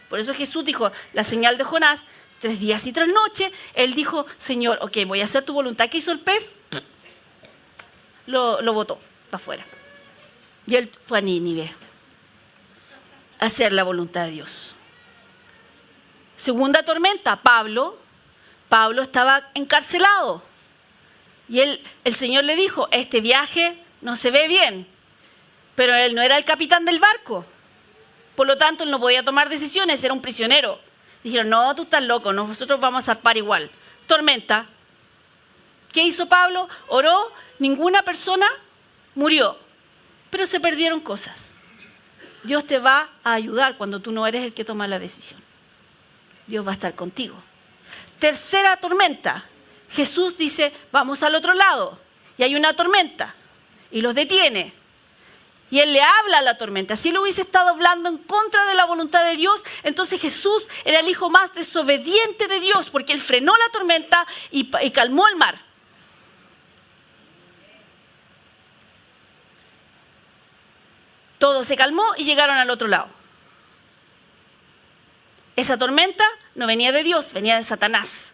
por eso Jesús dijo, la señal de Jonás, 3 días y 3 noches, él dijo, Señor, ok, voy a hacer tu voluntad. ¿Qué hizo el pez? Lo botó para afuera. Y él fue a Nínive a hacer la voluntad de Dios. Segunda tormenta, Pablo estaba encarcelado. Y el Señor le dijo, este viaje no se ve bien. Pero él no era el capitán del barco. Por lo tanto, él no podía tomar decisiones, era un prisionero. Dijeron, no, tú estás loco, nosotros vamos a zarpar igual. Tormenta. ¿Qué hizo Pablo? Oró, ninguna persona murió. Pero se perdieron cosas. Dios te va a ayudar cuando tú no eres el que toma la decisión. Dios va a estar contigo. Tercera tormenta. Jesús dice, vamos al otro lado. Y hay una tormenta. Y los detiene. Y él le habla a la tormenta. Si él hubiese estado hablando en contra de la voluntad de Dios, entonces Jesús era el hijo más desobediente de Dios, porque él frenó la tormenta y calmó el mar. Todo se calmó y llegaron al otro lado. Esa tormenta no venía de Dios, venía de Satanás.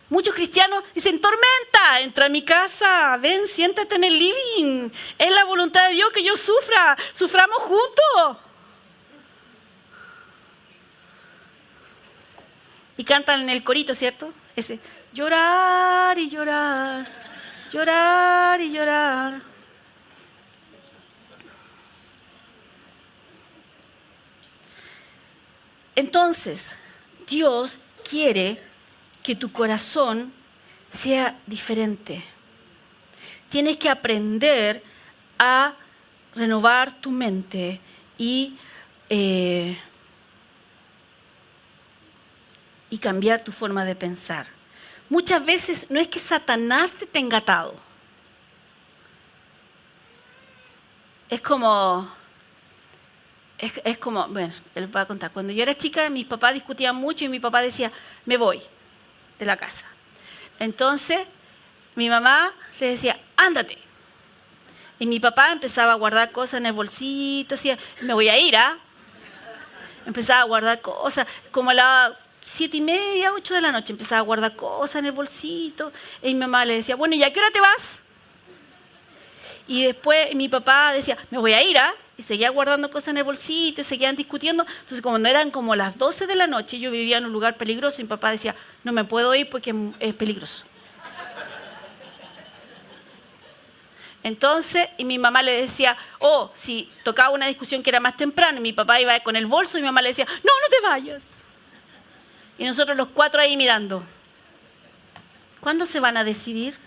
Muchos cristianos dicen, tormenta, entra a mi casa, ven, siéntate en el living. Es la voluntad de Dios que yo sufra, suframos juntos. Y cantan en el corito, ¿cierto? Ese, llorar y llorar, llorar y llorar. Entonces, Dios quiere que tu corazón sea diferente. Tienes que aprender a renovar tu mente y cambiar tu forma de pensar. Muchas veces no es que Satanás te tenga atado. Es como, bueno, les voy a contar. Cuando yo era chica, mis papás discutían mucho y mi papá decía, me voy de la casa. Entonces, mi mamá le decía, ándate. Y mi papá empezaba a guardar cosas en el bolsito, decía, me voy a ir, ¿ah? Empezaba a guardar cosas, como a las 7:30, 8 de la noche, empezaba a guardar cosas en el bolsito. Y mi mamá le decía, bueno, ¿y a qué hora te vas? Y después mi papá decía, me voy a ir, ¿ah? Y seguía guardando cosas en el bolsito y seguían discutiendo. Entonces, como no eran como las 12 de la noche, yo vivía en un lugar peligroso y mi papá decía, no me puedo ir porque es peligroso. Entonces, y mi mamá le decía, si tocaba una discusión que era más temprano, y mi papá iba con el bolso y mi mamá le decía, no te vayas. Y nosotros los 4 ahí mirando. ¿Cuándo se van a decidir?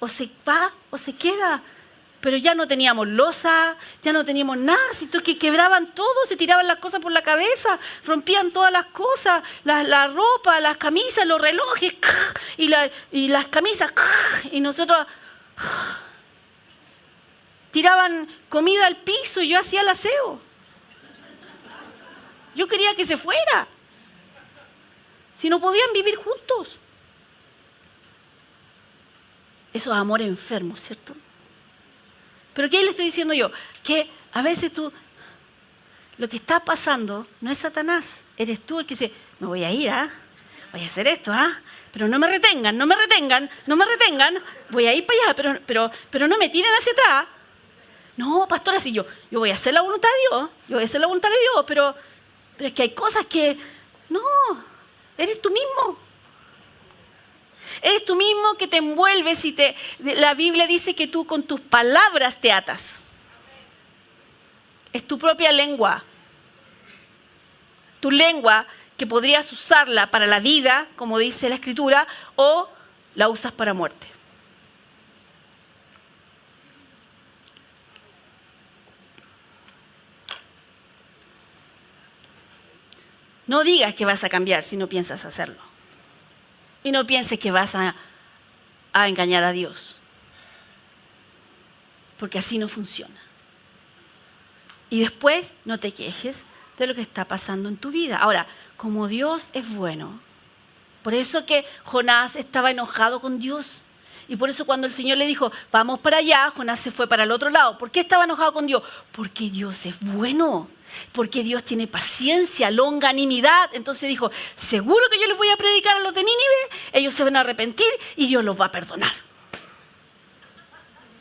O se va o se queda. Pero ya no teníamos loza, ya no teníamos nada, sino que quebraban todo, se tiraban las cosas por la cabeza, rompían todas las cosas, la ropa, las camisas, los relojes, y las camisas, y nosotros tiraban comida al piso y yo hacía el aseo. Yo quería que se fuera, si no podían vivir juntos. Eso es amor enfermo, ¿cierto? Pero ¿qué le estoy diciendo yo? Que a veces lo que está pasando no es Satanás, eres tú el que dice, me voy a ir, voy a hacer esto, pero no me retengan, voy a ir para allá, pero no me tiren hacia atrás. No, pastora, si yo voy a hacer la voluntad de Dios, pero es que hay cosas que, no, eres tú mismo. Eres tú mismo que te envuelves y la Biblia dice que tú con tus palabras te atas. Es tu propia lengua. Tu lengua que podrías usarla para la vida, como dice la Escritura, o la usas para muerte. No digas que vas a cambiar si no piensas hacerlo. Y no pienses que vas a engañar a Dios. Porque así no funciona. Y después no te quejes de lo que está pasando en tu vida. Ahora, como Dios es bueno. Por eso que Jonás estaba enojado con Dios. Y por eso cuando el Señor le dijo, vamos para allá, Jonás se fue para el otro lado. ¿Por qué estaba enojado con Dios? Porque Dios es bueno. Porque Dios tiene paciencia, longanimidad. Entonces dijo, seguro que yo les voy a predicar a los de Nínive, ellos se van a arrepentir y Dios los va a perdonar.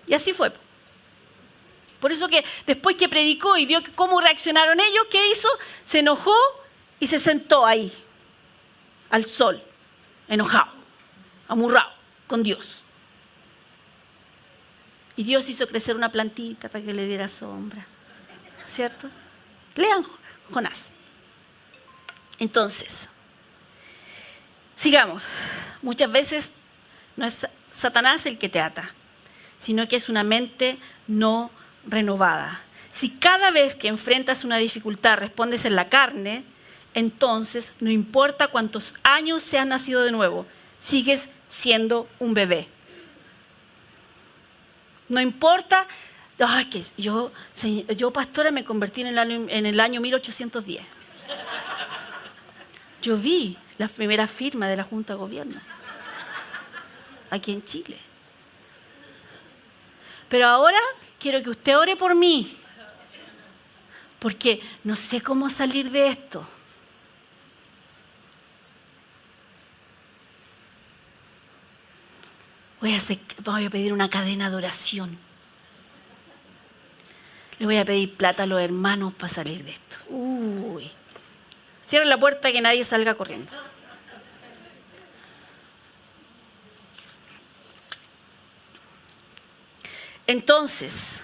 Y así fue. Por eso que después que predicó y vio cómo reaccionaron ellos, ¿qué hizo? Se enojó y se sentó ahí, al sol, enojado, amurrado con Dios. Y Dios hizo crecer una plantita para que le diera sombra. ¿Cierto? Lean Jonás. Entonces, sigamos. Muchas veces no es Satanás el que te ata, sino que es una mente no renovada. Si cada vez que enfrentas una dificultad respondes en la carne, entonces no importa cuántos años seas nacido de nuevo, sigues siendo un bebé. No importa, ay, que yo pastora me convertí en el año 1810. Yo vi las primeras firmas de la Junta de Gobierno aquí en Chile. Pero ahora quiero que usted ore por mí, porque no sé cómo salir de esto. Voy a pedir una cadena de oración. Le voy a pedir plata a los hermanos para salir de esto. Uy. Cierra la puerta que nadie salga corriendo. Entonces,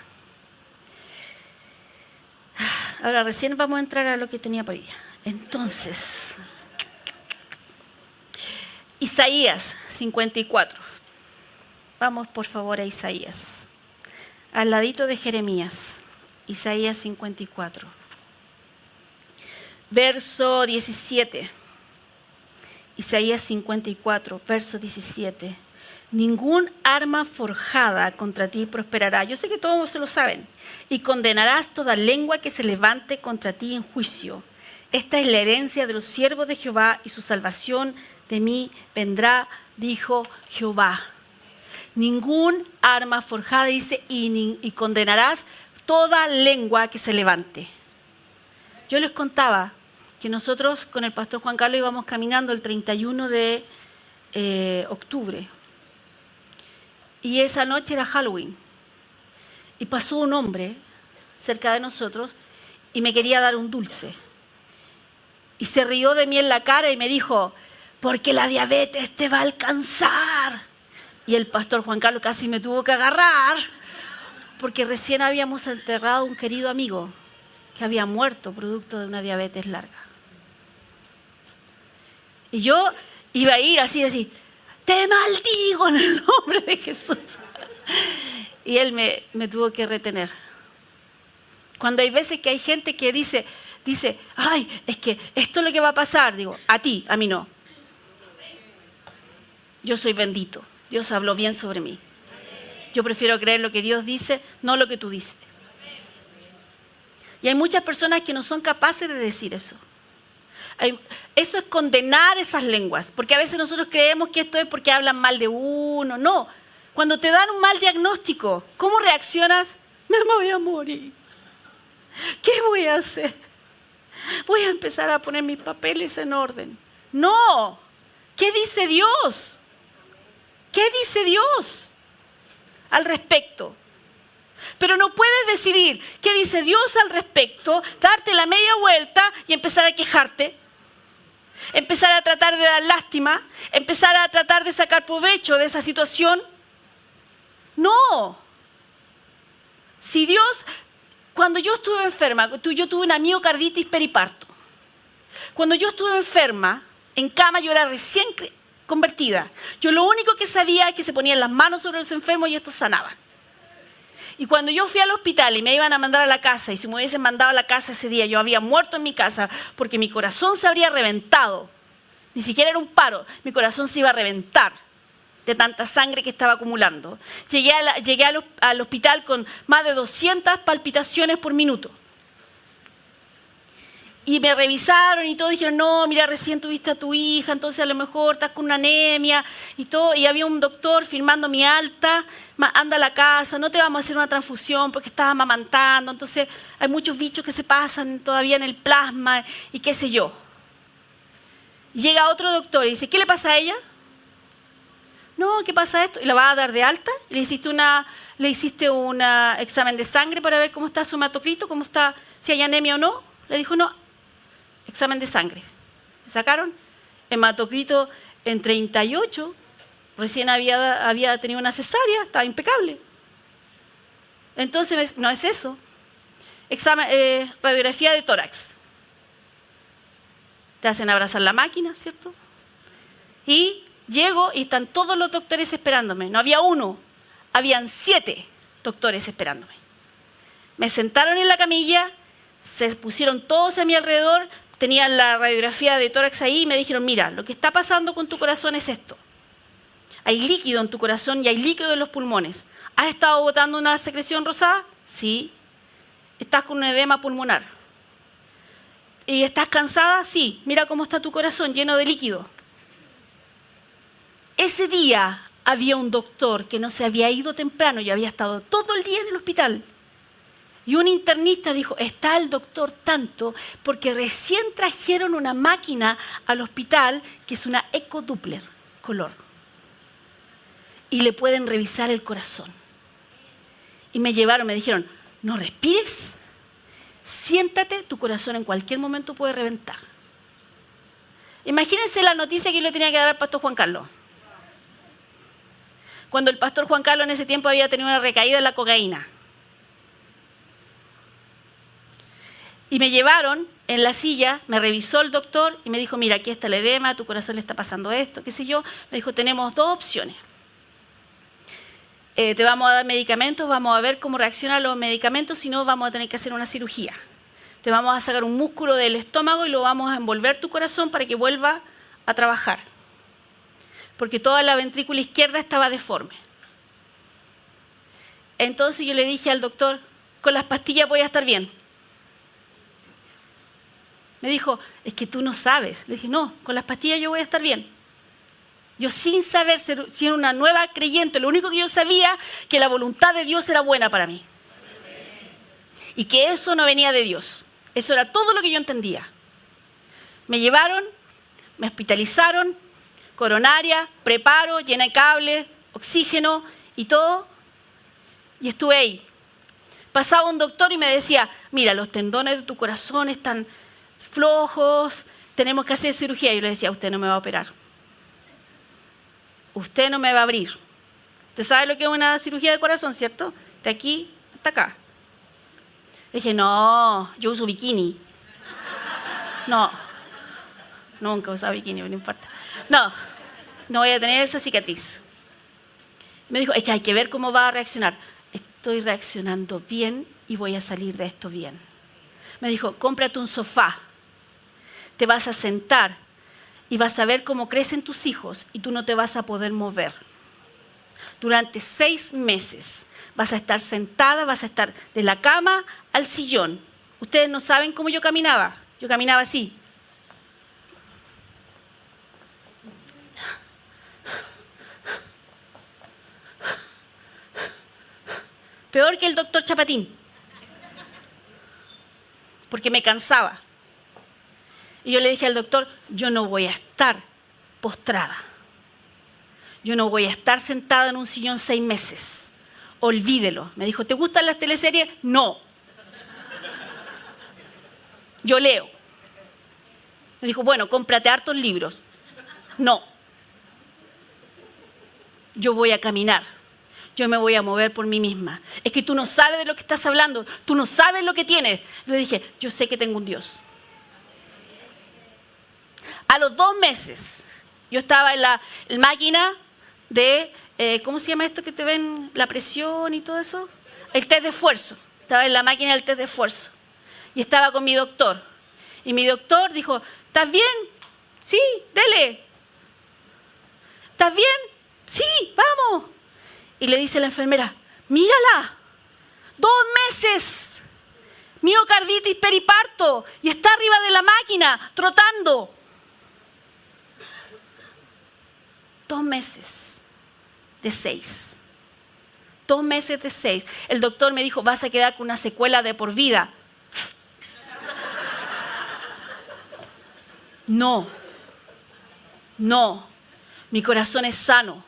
ahora recién vamos a entrar a lo que tenía por ahí. Entonces, Isaías 54. Vamos por favor a Isaías. Al ladito de Jeremías. Isaías 54. Verso 17. Isaías 54, verso 17. Ningún arma forjada contra ti prosperará. Yo sé que todos se lo saben. Y condenarás toda lengua que se levante contra ti en juicio. Esta es la herencia de los siervos de Jehová y su salvación de mí vendrá, dijo Jehová. Ningún arma forjada, dice, y condenarás toda lengua que se levante. Yo les contaba que nosotros con el pastor Juan Carlos íbamos caminando el 31 de octubre. Y esa noche era Halloween. Y pasó un hombre cerca de nosotros y me quería dar un dulce. Y se rió de mí en la cara y me dijo, porque la diabetes te va a alcanzar. Y el pastor Juan Carlos casi me tuvo que agarrar, porque recién habíamos enterrado a un querido amigo que había muerto producto de una diabetes larga. Y yo iba a ir así, te maldigo en el nombre de Jesús. Y él me tuvo que retener. Cuando hay veces que hay gente que dice, ay, es que esto es lo que va a pasar. Digo, a ti, a mí no. Yo soy bendito. Dios habló bien sobre mí. Yo prefiero creer lo que Dios dice, no lo que tú dices. Y hay muchas personas que no son capaces de decir eso. Eso es condenar esas lenguas, porque a veces nosotros creemos que esto es porque hablan mal de uno. No, cuando te dan un mal diagnóstico, ¿cómo reaccionas? Me voy a morir. ¿Qué voy a hacer? Voy a empezar a poner mis papeles en orden. No, ¿qué dice Dios? ¿Qué dice Dios al respecto? Pero no puedes decidir qué dice Dios al respecto, darte la media vuelta y empezar a quejarte, empezar a tratar de dar lástima, empezar a tratar de sacar provecho de esa situación. No. Si Dios, cuando yo estuve enferma, yo tuve una miocarditis periparto. Cuando yo estuve enferma, en cama, yo era recién convertida. Yo lo único que sabía es que se ponían las manos sobre los enfermos y estos sanaban. Y cuando yo fui al hospital y me iban a mandar a la casa, y si me hubiesen mandado a la casa ese día, yo había muerto en mi casa porque mi corazón se habría reventado. Ni siquiera era un paro, mi corazón se iba a reventar de tanta sangre que estaba acumulando. Llegué al hospital con más de 200 palpitaciones por minuto. Y me revisaron y todo, dijeron, no, mira, recién tuviste a tu hija, entonces a lo mejor estás con una anemia y todo. Y había un doctor firmando mi alta, anda a la casa, no te vamos a hacer una transfusión porque estás amamantando. Entonces hay muchos bichos que se pasan todavía en el plasma y qué sé yo. Llega otro doctor y dice, ¿qué le pasa a ella? No, ¿qué pasa esto? Y la va a dar de alta. Le hiciste un examen de sangre para ver cómo está su hematocrito, cómo está, si hay anemia o no. Le dijo, no. Examen de sangre. Me sacaron hematocrito en 38, recién había tenido una cesárea, estaba impecable. Entonces, no es eso. Radiografía de tórax. Te hacen abrazar la máquina, ¿cierto? Y llego y están todos los doctores esperándome. No había uno, habían 7 doctores esperándome. Me sentaron en la camilla, se pusieron todos a mi alrededor, tenían la radiografía de tórax ahí y me dijeron, mira, lo que está pasando con tu corazón es esto. Hay líquido en tu corazón y hay líquido en los pulmones. ¿Has estado botando una secreción rosada? Sí. ¿Estás con un edema pulmonar? ¿Y estás cansada? Sí. Mira cómo está tu corazón, lleno de líquido. Ese día había un doctor que no se había ido temprano y había estado todo el día en el hospital. Y un internista dijo, está el doctor tanto porque recién trajeron una máquina al hospital que es una ecodoppler color. Y le pueden revisar el corazón. Y me llevaron, me dijeron, no respires, siéntate, tu corazón en cualquier momento puede reventar. Imagínense la noticia que yo le tenía que dar al pastor Juan Carlos. Cuando el pastor Juan Carlos en ese tiempo había tenido una recaída en la cocaína. Y me llevaron en la silla, me revisó el doctor y me dijo, mira, aquí está el edema, a tu corazón le está pasando esto, qué sé yo. Me dijo, tenemos 2 opciones. Te vamos a dar medicamentos, vamos a ver cómo reaccionan los medicamentos, si no vamos a tener que hacer una cirugía. Te vamos a sacar un músculo del estómago y lo vamos a envolver tu corazón para que vuelva a trabajar. Porque toda la ventrícula izquierda estaba deforme. Entonces yo le dije al doctor, con las pastillas voy a estar bien. Me dijo, es que tú no sabes. Le dije, no, con las pastillas yo voy a estar bien. Yo sin saber, siendo una nueva creyente, lo único que yo sabía, que la voluntad de Dios era buena para mí. Y que eso no venía de Dios. Eso era todo lo que yo entendía. Me llevaron, me hospitalizaron, coronaria, preparo, llena de cables, oxígeno y todo. Y estuve ahí. Pasaba un doctor y me decía, mira, los tendones de tu corazón están flojos, tenemos que hacer cirugía. Yo le decía, usted no me va a operar. Usted no me va a abrir. Usted sabe lo que es una cirugía de corazón, ¿cierto? De aquí hasta acá. Le dije, no, yo uso bikini. No, nunca he usado bikini, no importa. No voy a tener esa cicatriz. Me dijo, es que hay que ver cómo va a reaccionar. Estoy reaccionando bien y voy a salir de esto bien. Me dijo, cómprate un sofá. Te vas a sentar y vas a ver cómo crecen tus hijos y tú no te vas a poder mover. Durante 6 meses vas a estar sentada, vas a estar de la cama al sillón. Ustedes no saben cómo yo caminaba. Yo caminaba así. Peor que el doctor Chapatín. Porque me cansaba. Y yo le dije al doctor, yo no voy a estar postrada. Yo no voy a estar sentada en un sillón 6 meses. Olvídelo. Me dijo, ¿te gustan las teleseries? No. Yo leo. Me dijo, bueno, cómprate hartos libros. No. Yo voy a caminar. Yo me voy a mover por mí misma. Es que tú no sabes de lo que estás hablando. Tú no sabes lo que tienes. Le dije, yo sé que tengo un Dios. A los 2 meses, yo estaba en la máquina de, ¿cómo se llama esto que te ven? La presión y todo eso. El test de esfuerzo. Estaba en la máquina del test de esfuerzo. Y estaba con mi doctor. Y mi doctor dijo, ¿estás bien? Sí, dele. ¿Estás bien? Sí, vamos. Y le dice la enfermera, mírala, 2 meses. miocarditis periparto, y está arriba de la máquina, trotando. 2 meses de 6. 2 meses de 6. El doctor me dijo, vas a quedar con una secuela de por vida. No, mi corazón es sano.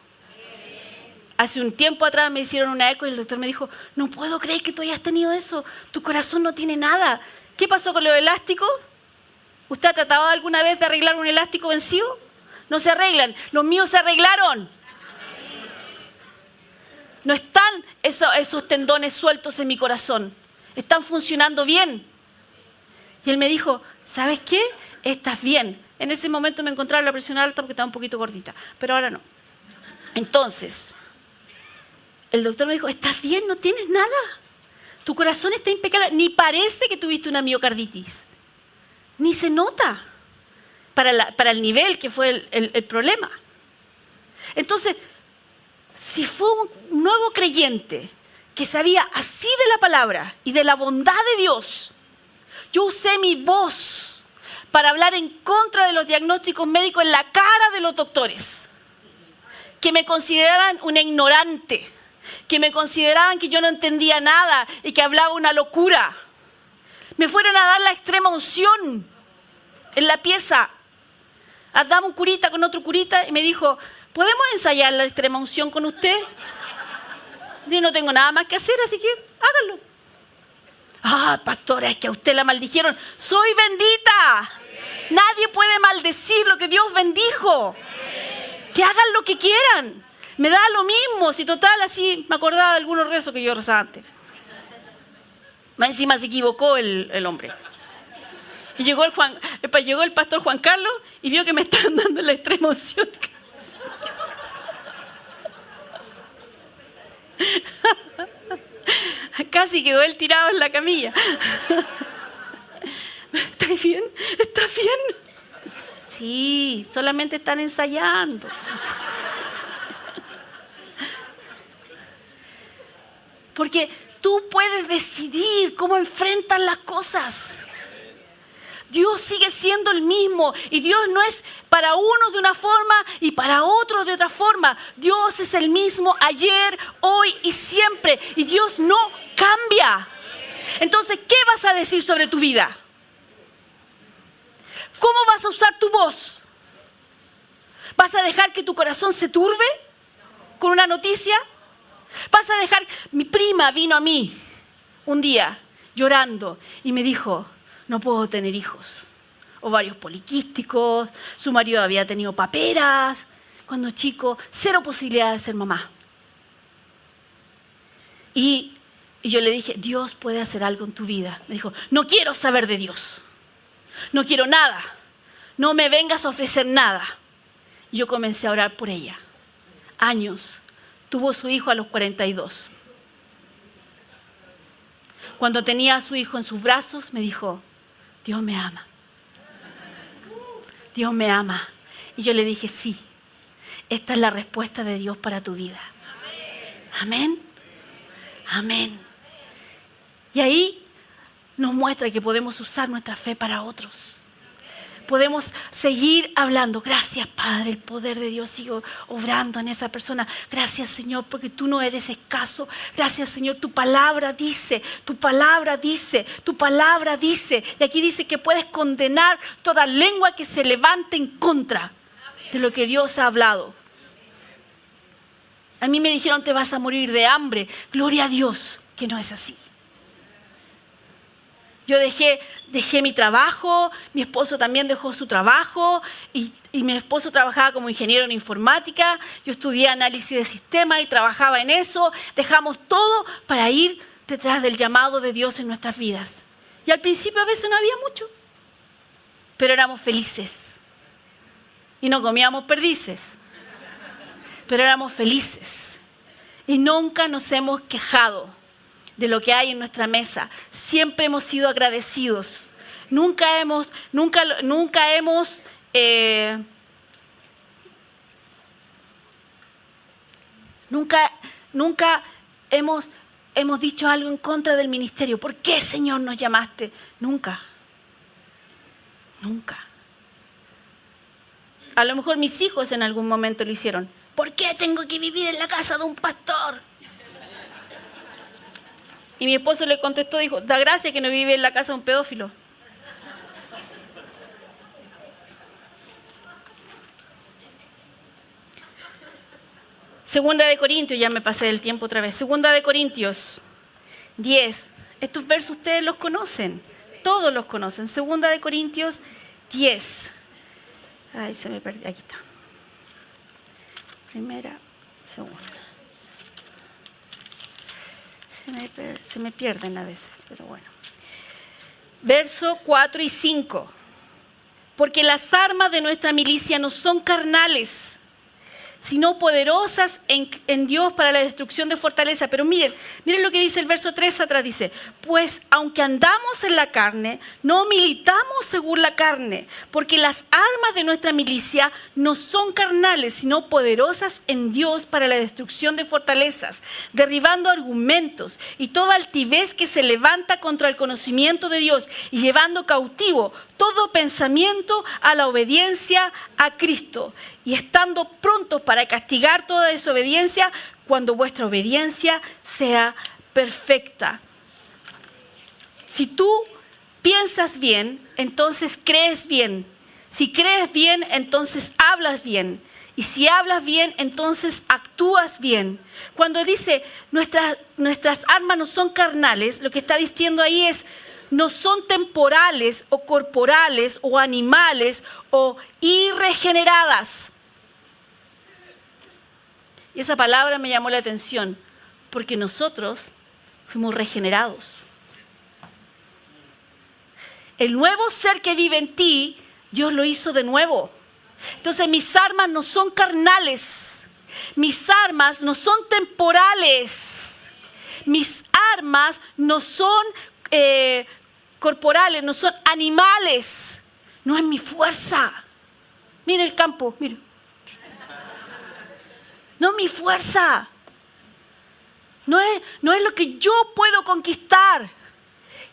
Hace un tiempo atrás me hicieron una eco y el doctor me dijo, no puedo creer que tú hayas tenido eso, tu corazón no tiene nada. ¿Qué pasó con los elásticos? ¿Usted ha tratado alguna vez de arreglar un elástico vencido? No se arreglan, los míos se arreglaron. No están esos tendones sueltos en mi corazón, están funcionando bien. Y él me dijo, ¿sabes qué? Estás bien. En ese momento me encontraba la presión alta porque estaba un poquito gordita, pero ahora no. Entonces, el doctor me dijo, ¿estás bien? ¿No tienes nada? Tu corazón está impecable. Ni parece que tuviste una miocarditis. Ni se nota para el nivel que fue el problema. Entonces, si fue un nuevo creyente que sabía así de la palabra y de la bondad de Dios, yo usé mi voz para hablar en contra de los diagnósticos médicos en la cara de los doctores, que me consideraban una ignorante, que me consideraban que yo no entendía nada y que hablaba una locura. Me fueron a dar la extrema unción en la pieza. Andaba un curita con otro curita y me dijo, ¿podemos ensayar la extrema unción con usted? Yo no tengo nada más que hacer, así que háganlo. Ah, pastora, es que a usted la maldijeron. Soy bendita. Nadie puede maldecir lo que Dios bendijo. Que hagan lo que quieran. Me da lo mismo, si total así me acordaba de algunos rezos que yo rezaba antes. Más encima se equivocó el hombre. Y llegó el pastor Juan Carlos y vio que me estaban dando la extrema unción. Casi quedó él tirado en la camilla. ¿Estás bien? ¿Estás bien? Sí, solamente están ensayando. Porque tú puedes decidir cómo enfrentas las cosas. Dios sigue siendo el mismo y Dios no es para unos de una forma y para otros de otra forma. Dios es el mismo ayer, hoy y siempre y Dios no cambia. Entonces, ¿qué vas a decir sobre tu vida? ¿Cómo vas a usar tu voz? ¿Vas a dejar que tu corazón se turbe con una noticia? ¿Vas a dejar? Mi prima vino a mí un día llorando y me dijo, no puedo tener hijos. Ovarios poliquísticos, su marido había tenido paperas, cuando chico, 0 posibilidad de ser mamá. Y yo le dije, Dios puede hacer algo en tu vida. Me dijo, no quiero saber de Dios. No quiero nada. No me vengas a ofrecer nada. Y yo comencé a orar por ella. Años. Tuvo su hijo a los 42. Cuando tenía a su hijo en sus brazos, me dijo, Dios me ama. Dios me ama. Y yo le dije, sí, esta es la respuesta de Dios para tu vida. Amén. Amén. Y ahí nos muestra que podemos usar nuestra fe para otros. Podemos seguir hablando. Gracias, Padre, el poder de Dios sigue obrando en esa persona. Gracias, Señor, porque tú no eres escaso. Gracias, Señor, tu palabra dice, tu palabra dice, tu palabra dice. Y aquí dice que puedes condenar toda lengua que se levante en contra de lo que Dios ha hablado. A mí me dijeron, te vas a morir de hambre. Gloria a Dios, que no es así. Yo dejé mi trabajo, mi esposo también dejó su trabajo y mi esposo trabajaba como ingeniero en informática, yo estudié análisis de sistemas y trabajaba en eso, dejamos todo para ir detrás del llamado de Dios en nuestras vidas. Y al principio a veces no había mucho, pero éramos felices y no comíamos perdices, pero éramos felices y nunca nos hemos quejado de lo que hay en nuestra mesa. Siempre hemos sido agradecidos. Nunca hemos hemos dicho algo en contra del ministerio. ¿Por qué, Señor, nos llamaste? Nunca. Nunca. A lo mejor mis hijos en algún momento lo hicieron. ¿Por qué tengo que vivir en la casa de un pastor? Y mi esposo le contestó, dijo, da gracia que no vive en la casa de un pedófilo. Segunda de Corintios, ya me pasé del tiempo otra vez. Segunda de Corintios 10. Estos versos ustedes los conocen, todos los conocen. Segunda de Corintios 10. Ay, se me perdió, aquí está. Primera, segunda. Se me pierden a veces, pero bueno. Verso 4 y 5. Porque las armas de nuestra milicia no son carnales, sino poderosas en Dios para la destrucción de fortaleza. Pero miren lo que dice el verso 3 atrás, dice, pues aunque andamos en la carne, no militamos según la carne, porque las armas de nuestra milicia no son carnales, sino poderosas en Dios para la destrucción de fortalezas, derribando argumentos y toda altivez que se levanta contra el conocimiento de Dios y llevando cautivo todo pensamiento a la obediencia a Cristo, y estando prontos para castigar toda desobediencia cuando vuestra obediencia sea perfecta. Si tú piensas bien, entonces crees bien. Si crees bien, entonces hablas bien. Y si hablas bien, entonces actúas bien. Cuando dice nuestras armas no son carnales, lo que está diciendo ahí es no son temporales o corporales o animales o irregeneradas. Y esa palabra me llamó la atención porque nosotros fuimos regenerados. El nuevo ser que vive en ti, Dios lo hizo de nuevo. Entonces mis armas no son carnales, mis armas no son temporales, mis armas no son corporales, no son animales, no es mi fuerza. Mira el campo, mira. No es mi fuerza. No es lo que yo puedo conquistar.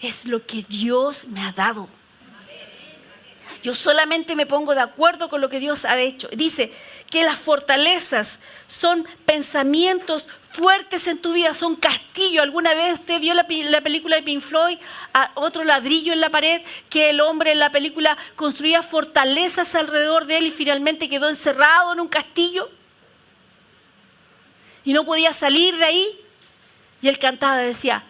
Es lo que Dios me ha dado. Yo solamente me pongo de acuerdo con lo que Dios ha hecho. Dice que las fortalezas son pensamientos fuertes en tu vida, son castillos. ¿Alguna vez usted vio la película de Pink Floyd, otro ladrillo en la pared, que el hombre en la película construía fortalezas alrededor de él y finalmente quedó encerrado en un castillo? Y no podía salir de ahí. Y él cantaba y decía,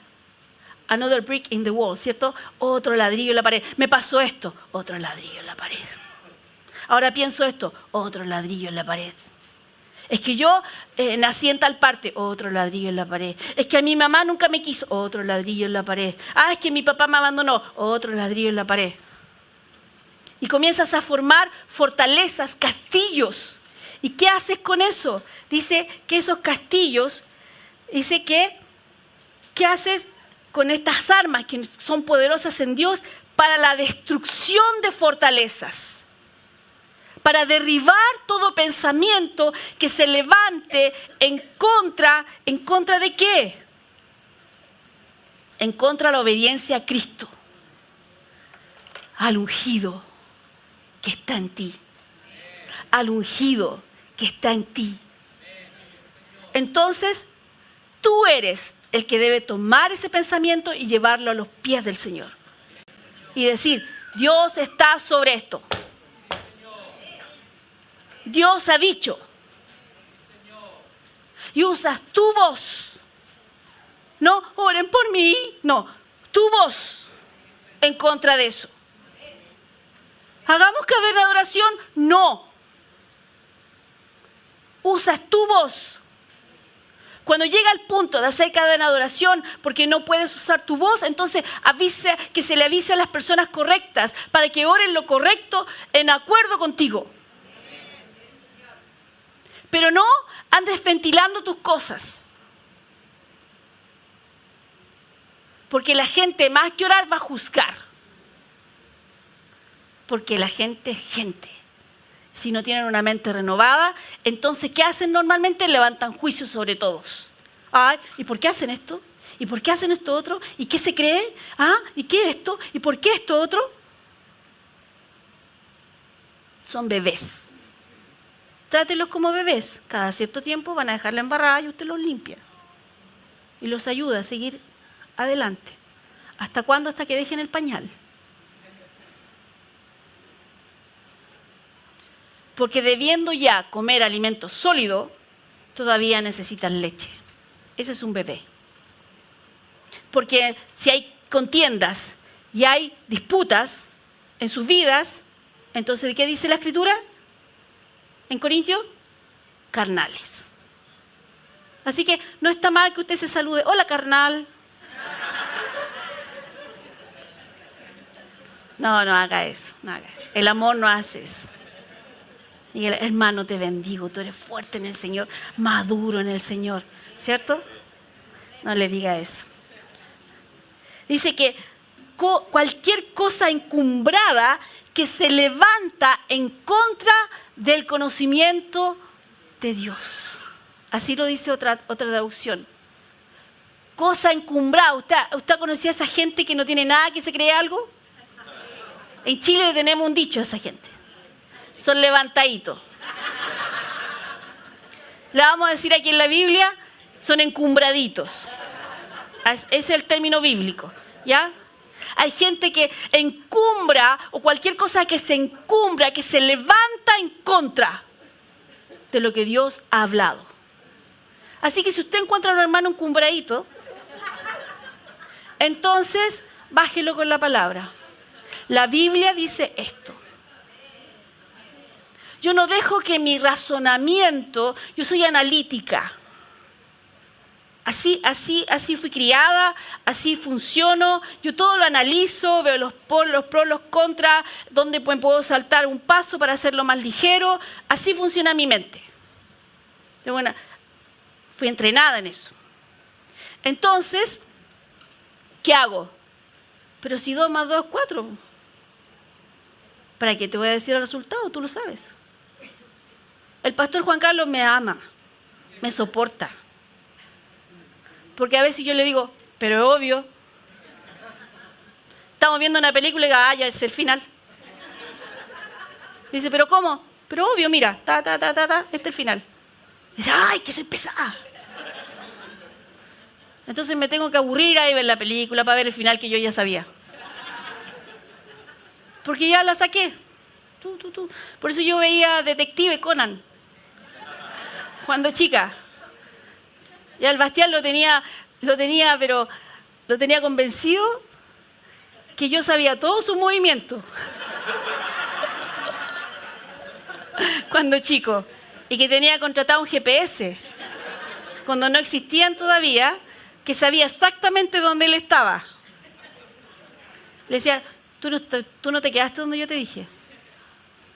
another brick in the wall, ¿cierto? Otro ladrillo en la pared. Me pasó esto, otro ladrillo en la pared. Ahora pienso esto, otro ladrillo en la pared. Es que yo nací en tal parte, otro ladrillo en la pared. Es que a mi mamá nunca me quiso, otro ladrillo en la pared. Ah, es que mi papá me abandonó, otro ladrillo en la pared. Y comienzas a formar fortalezas, castillos. ¿Y qué haces con eso? Dice que esos castillos, dice que, ¿qué haces con estas armas que son poderosas en Dios para la destrucción de fortalezas? Para derribar todo pensamiento que se levante en contra ¿de qué? En contra de la obediencia a Cristo, al ungido que está en ti, al ungido que está en ti. Entonces, tú eres el que debe tomar ese pensamiento y llevarlo a los pies del Señor. Y decir, Dios está sobre esto. Dios ha dicho. Y usas tu voz. No, oren por mí. No, tu voz en contra de eso. ¿Hagamos cadena de oración? No. Usas tu voz. Cuando llega el punto de hacer cadena de oración, porque no puedes usar tu voz, entonces avisa, que se le avise a las personas correctas para que oren lo correcto en acuerdo contigo. Pero no andes ventilando tus cosas. Porque la gente, más que orar, va a juzgar. Porque la gente es gente. Si no tienen una mente renovada, entonces, ¿qué hacen normalmente? Levantan juicio sobre todos. Ay, ¿y por qué hacen esto? ¿Y por qué hacen esto otro? ¿Y qué se cree? ¿Ah? ¿Y qué esto? ¿Y por qué esto otro? Son bebés. Trátelos como bebés. Cada cierto tiempo van a dejar la embarrada y usted los limpia. Y los ayuda a seguir adelante. ¿Hasta cuándo? Hasta que dejen el pañal. Porque debiendo ya comer alimento sólido, todavía necesitan leche. Ese es un bebé. Porque si hay contiendas y hay disputas en sus vidas, entonces, ¿qué dice la Escritura? En Corintios, carnales. Así que no está mal que usted se salude. Hola, carnal. No haga eso, no haga eso. El amor no hace eso. Y el hermano, te bendigo, tú eres fuerte en el Señor, maduro en el Señor, ¿cierto? No le diga eso. Dice que cualquier cosa encumbrada que se levanta en contra del conocimiento de Dios. Así lo dice otra traducción. Cosa encumbrada. ¿Usted conocía a esa gente que no tiene nada, que se cree algo? En Chile tenemos un dicho a esa gente. Son levantaditos. Le vamos a decir aquí en la Biblia, son encumbraditos. Ese es el término bíblico, ¿ya? Hay gente que encumbra, o cualquier cosa que se encumbra, que se levanta en contra de lo que Dios ha hablado. Así que si usted encuentra a un hermano encumbradito, entonces bájelo con la palabra. La Biblia dice esto. Yo no dejo que mi razonamiento, yo soy analítica. Así fui criada, así funciono. Yo todo lo analizo, veo los pros, los contras, dónde puedo saltar un paso para hacerlo más ligero. Así funciona mi mente. Bueno, fui entrenada en eso. Entonces, ¿qué hago? Pero si 2 más 2 es 4. ¿Para qué te voy a decir el resultado? Tú lo sabes. El pastor Juan Carlos me ama, me soporta. Porque a veces yo le digo, pero es obvio. Estamos viendo una película y digo, ya es el final. Me dice, ¿pero cómo? Pero obvio, mira, este es el final. Dice, ¡ay, que soy pesada! Entonces me tengo que aburrir ahí ver la película para ver el final que yo ya sabía. Porque ya la saqué. Por eso yo veía Detective Conan cuando chica. Y al Bastián lo tenía convencido que yo sabía todos sus movimientos cuando chico, y que tenía contratado un GPS cuando no existían todavía, que sabía exactamente dónde él estaba. Le decía, tú no te quedaste donde yo te dije.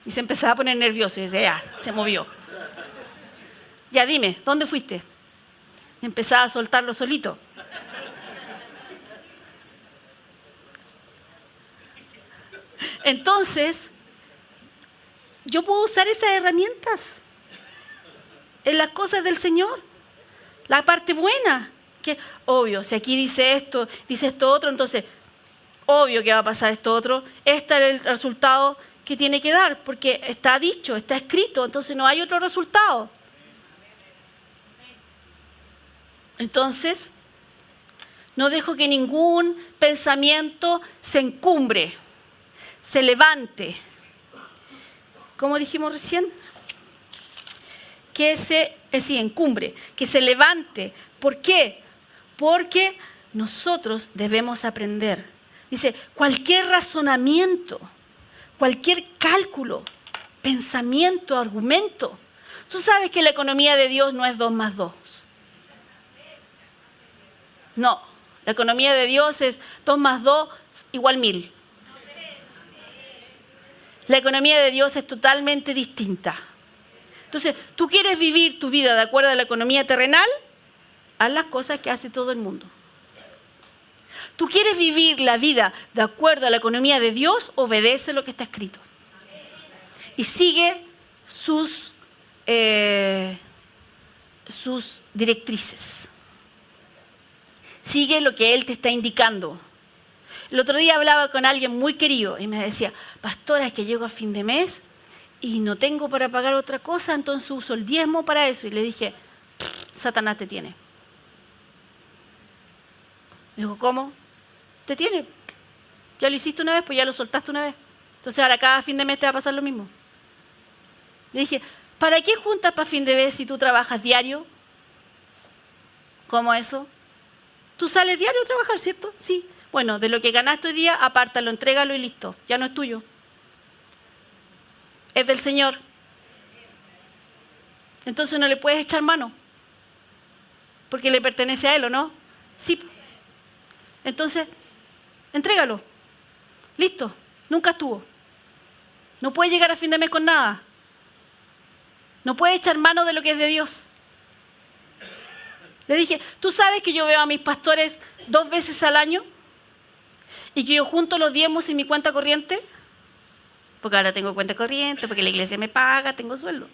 Y se empezaba a poner nervioso y decía, ya, se movió. Ya dime, ¿dónde fuiste? Y empezaba a soltarlo solito. Entonces, yo puedo usar esas herramientas en las cosas del Señor. La parte buena, que obvio, si aquí dice esto otro, entonces, obvio que va a pasar esto otro. Este es el resultado que tiene que dar, porque está dicho, está escrito, entonces no hay otro resultado. Entonces, no dejo que ningún pensamiento se encumbre, se levante. ¿Cómo dijimos recién? Que se encumbre, que se levante. ¿Por qué? Porque nosotros debemos aprender. Dice, cualquier razonamiento, cualquier cálculo, pensamiento, argumento. Tú sabes que la economía de Dios no es 2 más 2. No, la economía de Dios es 2 más 2 igual 1000. La economía de Dios es totalmente distinta. Entonces, ¿tú quieres vivir tu vida de acuerdo a la economía terrenal? Haz las cosas que hace todo el mundo. ¿Tú quieres vivir la vida de acuerdo a la economía de Dios? Obedece lo que está escrito. Y sigue sus directrices. Sigue lo que Él te está indicando. El otro día hablaba con alguien muy querido y me decía, pastora, es que llego a fin de mes y no tengo para pagar otra cosa, entonces uso el diezmo para eso. Y le dije, Satanás te tiene. Me dijo, ¿cómo? Te tiene. Ya lo hiciste una vez, pues ya lo soltaste una vez. Entonces ahora cada fin de mes te va a pasar lo mismo. Le dije, ¿para qué juntas para fin de mes si tú trabajas diario? ¿Cómo eso? Tú sales diario a trabajar, ¿cierto? Sí. Bueno, de lo que ganaste hoy día, apártalo, entrégalo y listo. Ya no es tuyo. Es del Señor. Entonces no le puedes echar mano. Porque le pertenece a Él, ¿o no? Sí. Entonces, entrégalo. Listo. Nunca estuvo. No puedes llegar a fin de mes con nada. No puedes echar mano de lo que es de Dios. Le dije, ¿tú sabes que yo veo a mis pastores 2 veces al año? Y que yo junto los diezmos en mi cuenta corriente. Porque ahora tengo cuenta corriente, porque la iglesia me paga, tengo sueldo.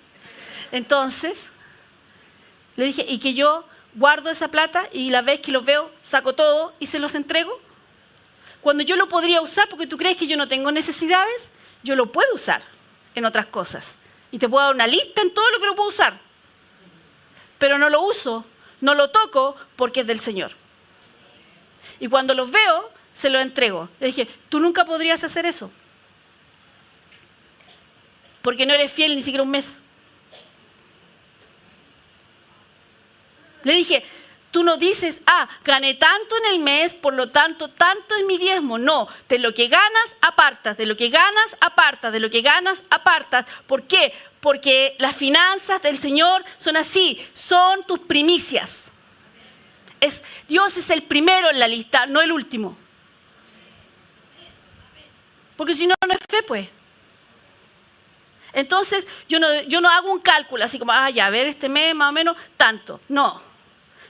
Entonces, le dije, y que yo guardo esa plata y la vez que los veo, saco todo y se los entrego. Cuando yo lo podría usar, porque tú crees que yo no tengo necesidades, yo lo puedo usar en otras cosas. Y te puedo dar una lista en todo lo que lo puedo usar. Pero no lo uso, no lo toco, porque es del Señor. Y cuando los veo, se los entrego. Le dije, tú nunca podrías hacer eso. Porque no eres fiel ni siquiera un mes. Le dije, tú no dices, gané tanto en el mes, por lo tanto, tanto en mi diezmo. No, de lo que ganas, apartas, de lo que ganas, apartas, de lo que ganas, apartas. ¿Por qué? Porque las finanzas del Señor son así, son tus primicias. Dios es el primero en la lista, no el último. Porque si no, no es fe, pues. Entonces, yo no hago un cálculo así como, ya, a ver, este mes más o menos tanto. No.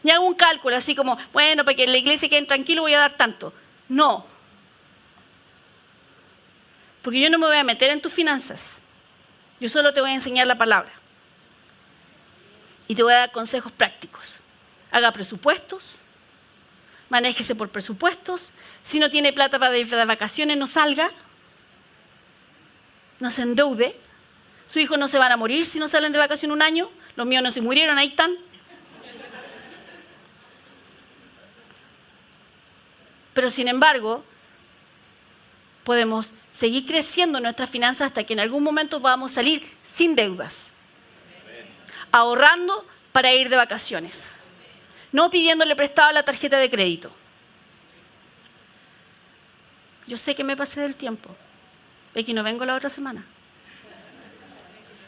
Ni hago un cálculo así como, bueno, para que la iglesia quede tranquilo voy a dar tanto. No. Porque yo no me voy a meter en tus finanzas. Yo solo te voy a enseñar la palabra. Y te voy a dar consejos prácticos. Haga presupuestos. Manéjese por presupuestos. Si no tiene plata para ir de vacaciones, no salga. No se endeude. Sus hijos no se van a morir si no salen de vacaciones un año. Los míos no se murieron, ahí están. Pero sin embargo, podemos seguir creciendo nuestras finanzas hasta que en algún momento podamos salir sin deudas. Ahorrando para ir de vacaciones. No pidiéndole prestado a la tarjeta de crédito. Yo sé que me pasé del tiempo. Es que no vengo la otra semana.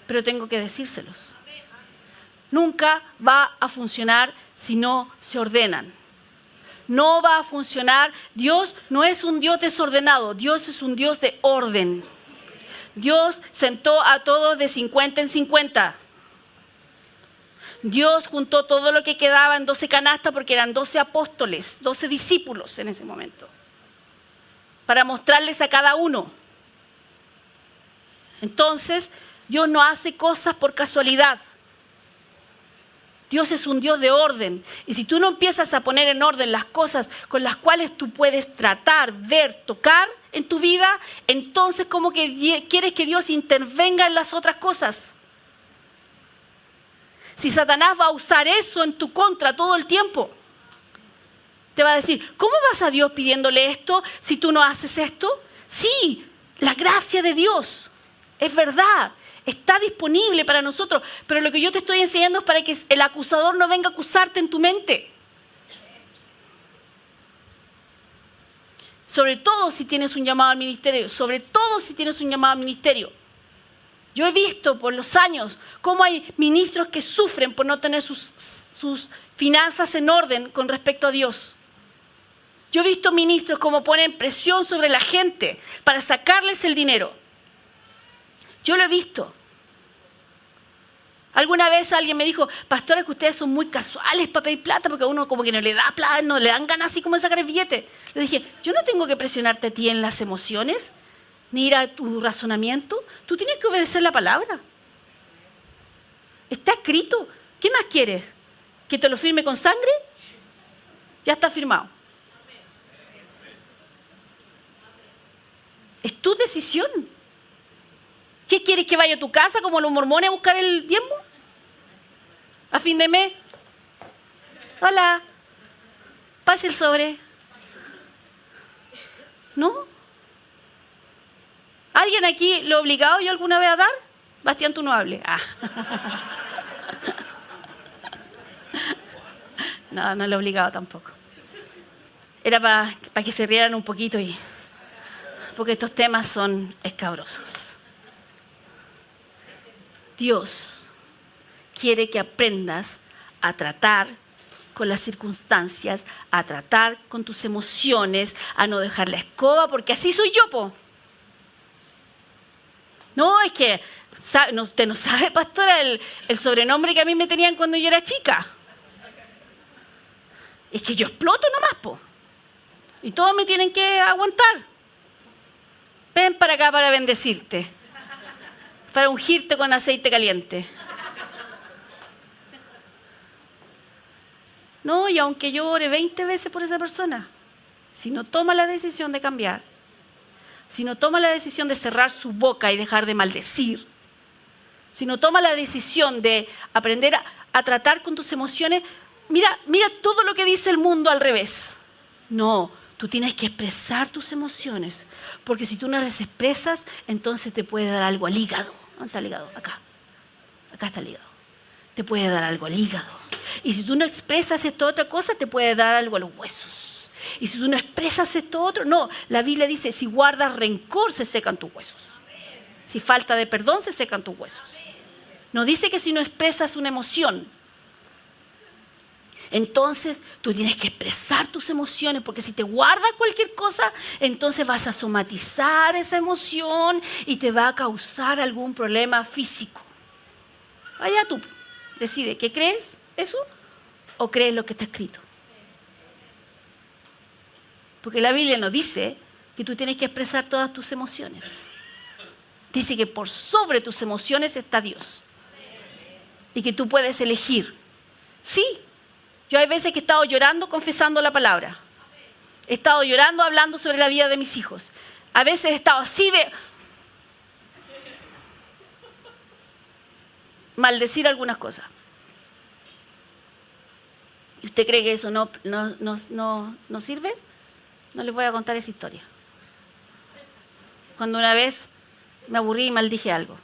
Pero tengo que decírselos. Nunca va a funcionar si no se ordenan. No va a funcionar. Dios no es un Dios desordenado. Dios es un Dios de orden. Dios sentó a todos de 50 en 50. Dios juntó todo lo que quedaba en 12 canastas porque eran 12 apóstoles, 12 discípulos en ese momento. Para mostrarles a cada uno. Entonces, Dios no hace cosas por casualidad. Dios es un Dios de orden. Y si tú no empiezas a poner en orden las cosas con las cuales tú puedes tratar, ver, tocar en tu vida, entonces como que quieres que Dios intervenga en las otras cosas. Si Satanás va a usar eso en tu contra todo el tiempo, te va a decir, ¿cómo vas a Dios pidiéndole esto si tú no haces esto? Sí, la gracia de Dios es verdad. Está disponible para nosotros, pero lo que yo te estoy enseñando es para que el acusador no venga a acusarte en tu mente. Sobre todo si tienes un llamado al ministerio, sobre todo si tienes un llamado al ministerio. Yo he visto por los años cómo hay ministros que sufren por no tener sus finanzas en orden con respecto a Dios. Yo he visto ministros como ponen presión sobre la gente para sacarles el dinero. Yo lo he visto. Alguna vez alguien me dijo, pastora, que ustedes son muy casuales para pedir plata porque a uno como que no le da plata, no le dan ganas así como de sacar el billete. Le dije, yo no tengo que presionarte a ti en las emociones, ni ir a tu razonamiento. Tú tienes que obedecer la palabra. Está escrito. ¿Qué más quieres? ¿Que te lo firme con sangre? Ya está firmado. Es tu decisión. ¿Qué quieres, que vaya a tu casa como los mormones a buscar el diezmo? A fin de mes. Hola, pase el sobre. ¿No? ¿Alguien aquí lo ha obligado yo alguna vez a dar? Bastián, tú no hables. Ah. No, no lo he obligado tampoco. Era para que se rieran un poquito, porque estos temas son escabrosos. Dios quiere que aprendas a tratar con las circunstancias, a tratar con tus emociones, a no dejar la escoba, porque así soy yo, po. No, es que usted no sabe, pastora, el sobrenombre que a mí me tenían cuando yo era chica. Es que yo exploto nomás, po. Y todos me tienen que aguantar. Ven para acá para bendecirte. Para ungirte con aceite caliente. No, y aunque yo ore 20 veces por esa persona, si no toma la decisión de cambiar, si no toma la decisión de cerrar su boca y dejar de maldecir, si no toma la decisión de aprender a tratar con tus emociones, mira todo lo que dice el mundo al revés. No, tú tienes que expresar tus emociones, porque si tú no las expresas, entonces te puede dar algo al hígado. ¿Dónde está el hígado? Acá. Acá está el hígado. Te puede dar algo al hígado. Y si tú no expresas esto otra cosa, te puede dar algo a los huesos. Y si tú no expresas esto otro, no. La Biblia dice, si guardas rencor, se secan tus huesos. Si falta de perdón, se secan tus huesos. No dice que si no expresas una emoción, entonces tú tienes que expresar tus emociones, porque si te guardas cualquier cosa, entonces vas a somatizar esa emoción y te va a causar algún problema físico. Allá tú decide, ¿qué crees? ¿Eso? ¿O crees lo que está escrito? Porque la Biblia no dice que tú tienes que expresar todas tus emociones. Dice que por sobre tus emociones está Dios. Y que tú puedes elegir. Sí, yo hay veces que he estado llorando confesando la palabra. He estado llorando hablando sobre la vida de mis hijos. A veces he estado así de maldecir algunas cosas. ¿Y usted cree que eso no sirve? No les voy a contar esa historia. Cuando una vez me aburrí y maldije algo.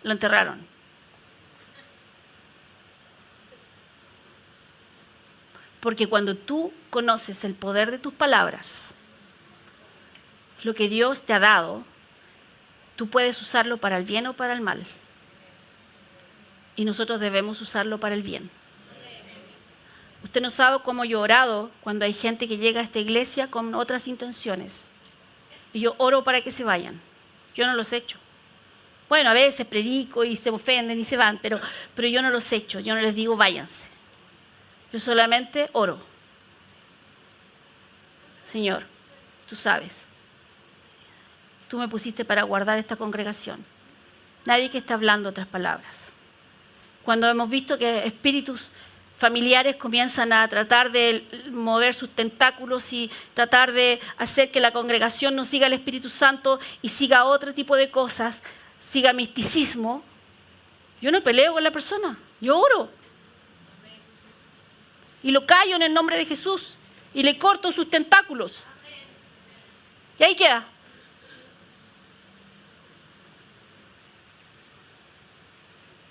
Lo enterraron. Porque cuando tú conoces el poder de tus palabras, lo que Dios te ha dado, tú puedes usarlo para el bien o para el mal. Y nosotros debemos usarlo para el bien. Usted no sabe cómo yo he orado cuando hay gente que llega a esta iglesia con otras intenciones. Y yo oro para que se vayan. Yo no los echo. Bueno, a veces predico y se ofenden y se van, pero yo no los echo. Yo no les digo váyanse. Yo solamente oro. Señor, tú sabes. Tú me pusiste para guardar esta congregación. Nadie que esté hablando otras palabras. Cuando hemos visto que espíritus familiares comienzan a tratar de mover sus tentáculos y tratar de hacer que la congregación no siga el Espíritu Santo y siga otro tipo de cosas, siga misticismo, yo no peleo con la persona, yo oro. Y lo callo en el nombre de Jesús y le corto sus tentáculos. Y ahí queda.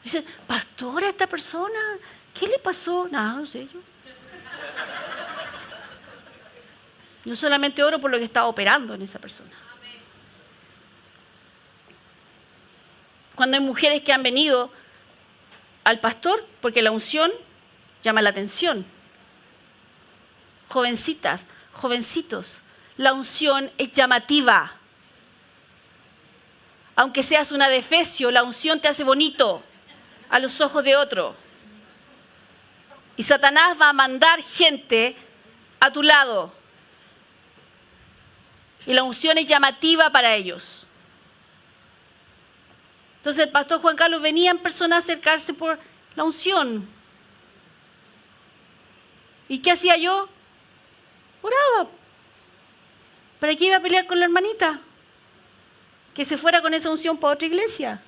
Dice, pastora, esta persona, ¿qué le pasó? Nada, no sé yo. Yo solamente oro por lo que está operando en esa persona. Cuando hay mujeres que han venido al pastor, porque la unción llama la atención. Jovencitas, jovencitos, la unción es llamativa. Aunque seas una de Efesio, la unción te hace bonito a los ojos de otro. Y Satanás va a mandar gente a tu lado. Y la unción es llamativa para ellos. Entonces el pastor Juan Carlos venía en persona a acercarse por la unción. ¿Y qué hacía yo? Oraba. ¿Para qué iba a pelear con la hermanita? Que se fuera con esa unción para otra iglesia.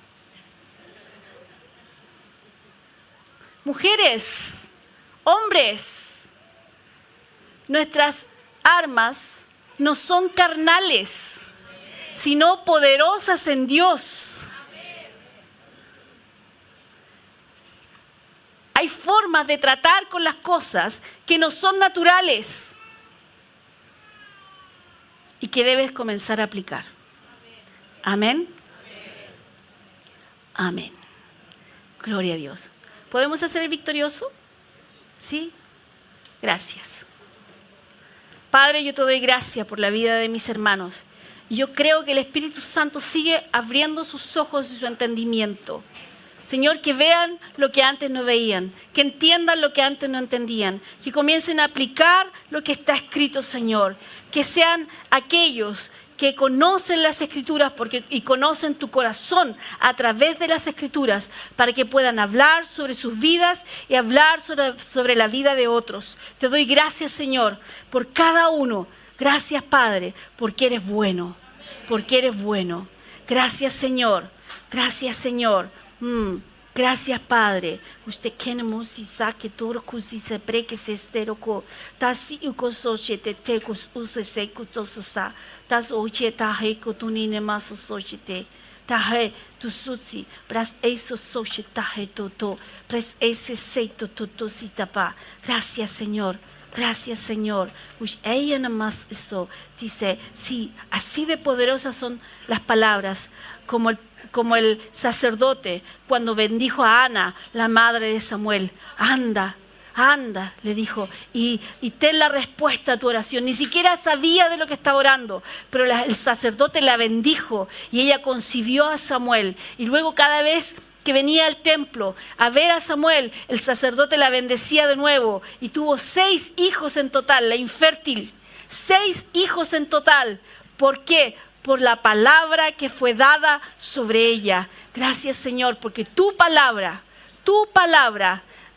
Mujeres, hombres, nuestras armas no son carnales, sino poderosas en Dios. Hay formas de tratar con las cosas que no son naturales y que debes comenzar a aplicar. Amén. Amén. Gloria a Dios. ¿Podemos hacer el victorioso? ¿Sí? Gracias. Padre, yo te doy gracias por la vida de mis hermanos. Y yo creo que el Espíritu Santo sigue abriendo sus ojos y su entendimiento. Señor, que vean lo que antes no veían, que entiendan lo que antes no entendían, que comiencen a aplicar lo que está escrito, Señor. Que sean aquellos que conocen las Escrituras y conocen tu corazón a través de las Escrituras para que puedan hablar sobre sus vidas y hablar sobre la vida de otros. Te doy gracias, Señor, por cada uno. Gracias, Padre, porque eres bueno, porque eres bueno. Gracias, Señor. Gracias, Señor. Gracias, Padre. Usted queremos si saque todo si se preque se esterco. Tasi ukosoche te tecos use secutosa. Tas oche tahe cotunine maso sochete. Tahe tu susi. Pras eso soche tahe toto. Pres ese seito toto sitapa. Gracias, Señor. Gracias, Señor. Ella nada más eso dice, sí, así de poderosas son las palabras como el sacerdote cuando bendijo a Ana, la madre de Samuel. Anda, le dijo, y ten la respuesta a tu oración. Ni siquiera sabía de lo que estaba orando, pero el sacerdote la bendijo y ella concibió a Samuel. Y luego cada vez que venía al templo a ver a Samuel, el sacerdote la bendecía de nuevo y tuvo 6 hijos en total, la infértil. 6 hijos en total. ¿Por qué? Por la palabra que fue dada sobre ella. Gracias, Señor, porque tu palabra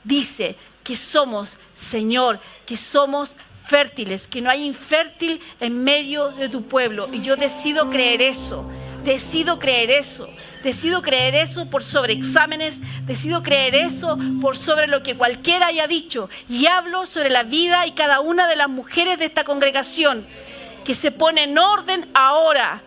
dice que somos, Señor, que somos fértiles, que no hay infértil en medio de tu pueblo. Y yo decido creer eso. Decido creer eso por sobre exámenes, decido creer eso por sobre lo que cualquiera haya dicho. Y hablo sobre la vida y cada una de las mujeres de esta congregación, que se pone en orden ahora.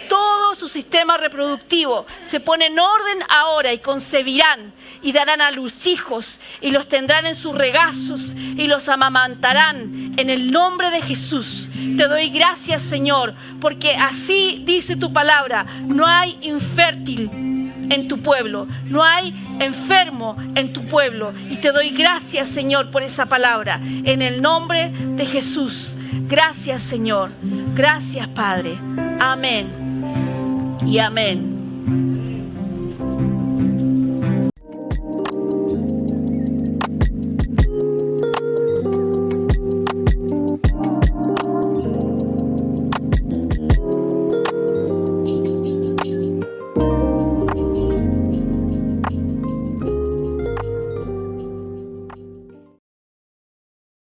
Todo su sistema reproductivo se pone en orden ahora y concebirán y darán a luz hijos y los tendrán en sus regazos y los amamantarán en el nombre de Jesús. Te doy gracias, Señor, porque así dice tu palabra. No hay infértil en tu pueblo, no hay enfermo en tu pueblo. Y te doy gracias, Señor, por esa palabra. En el nombre de Jesús. Gracias, Señor. Gracias, Padre. Amén. Y amén.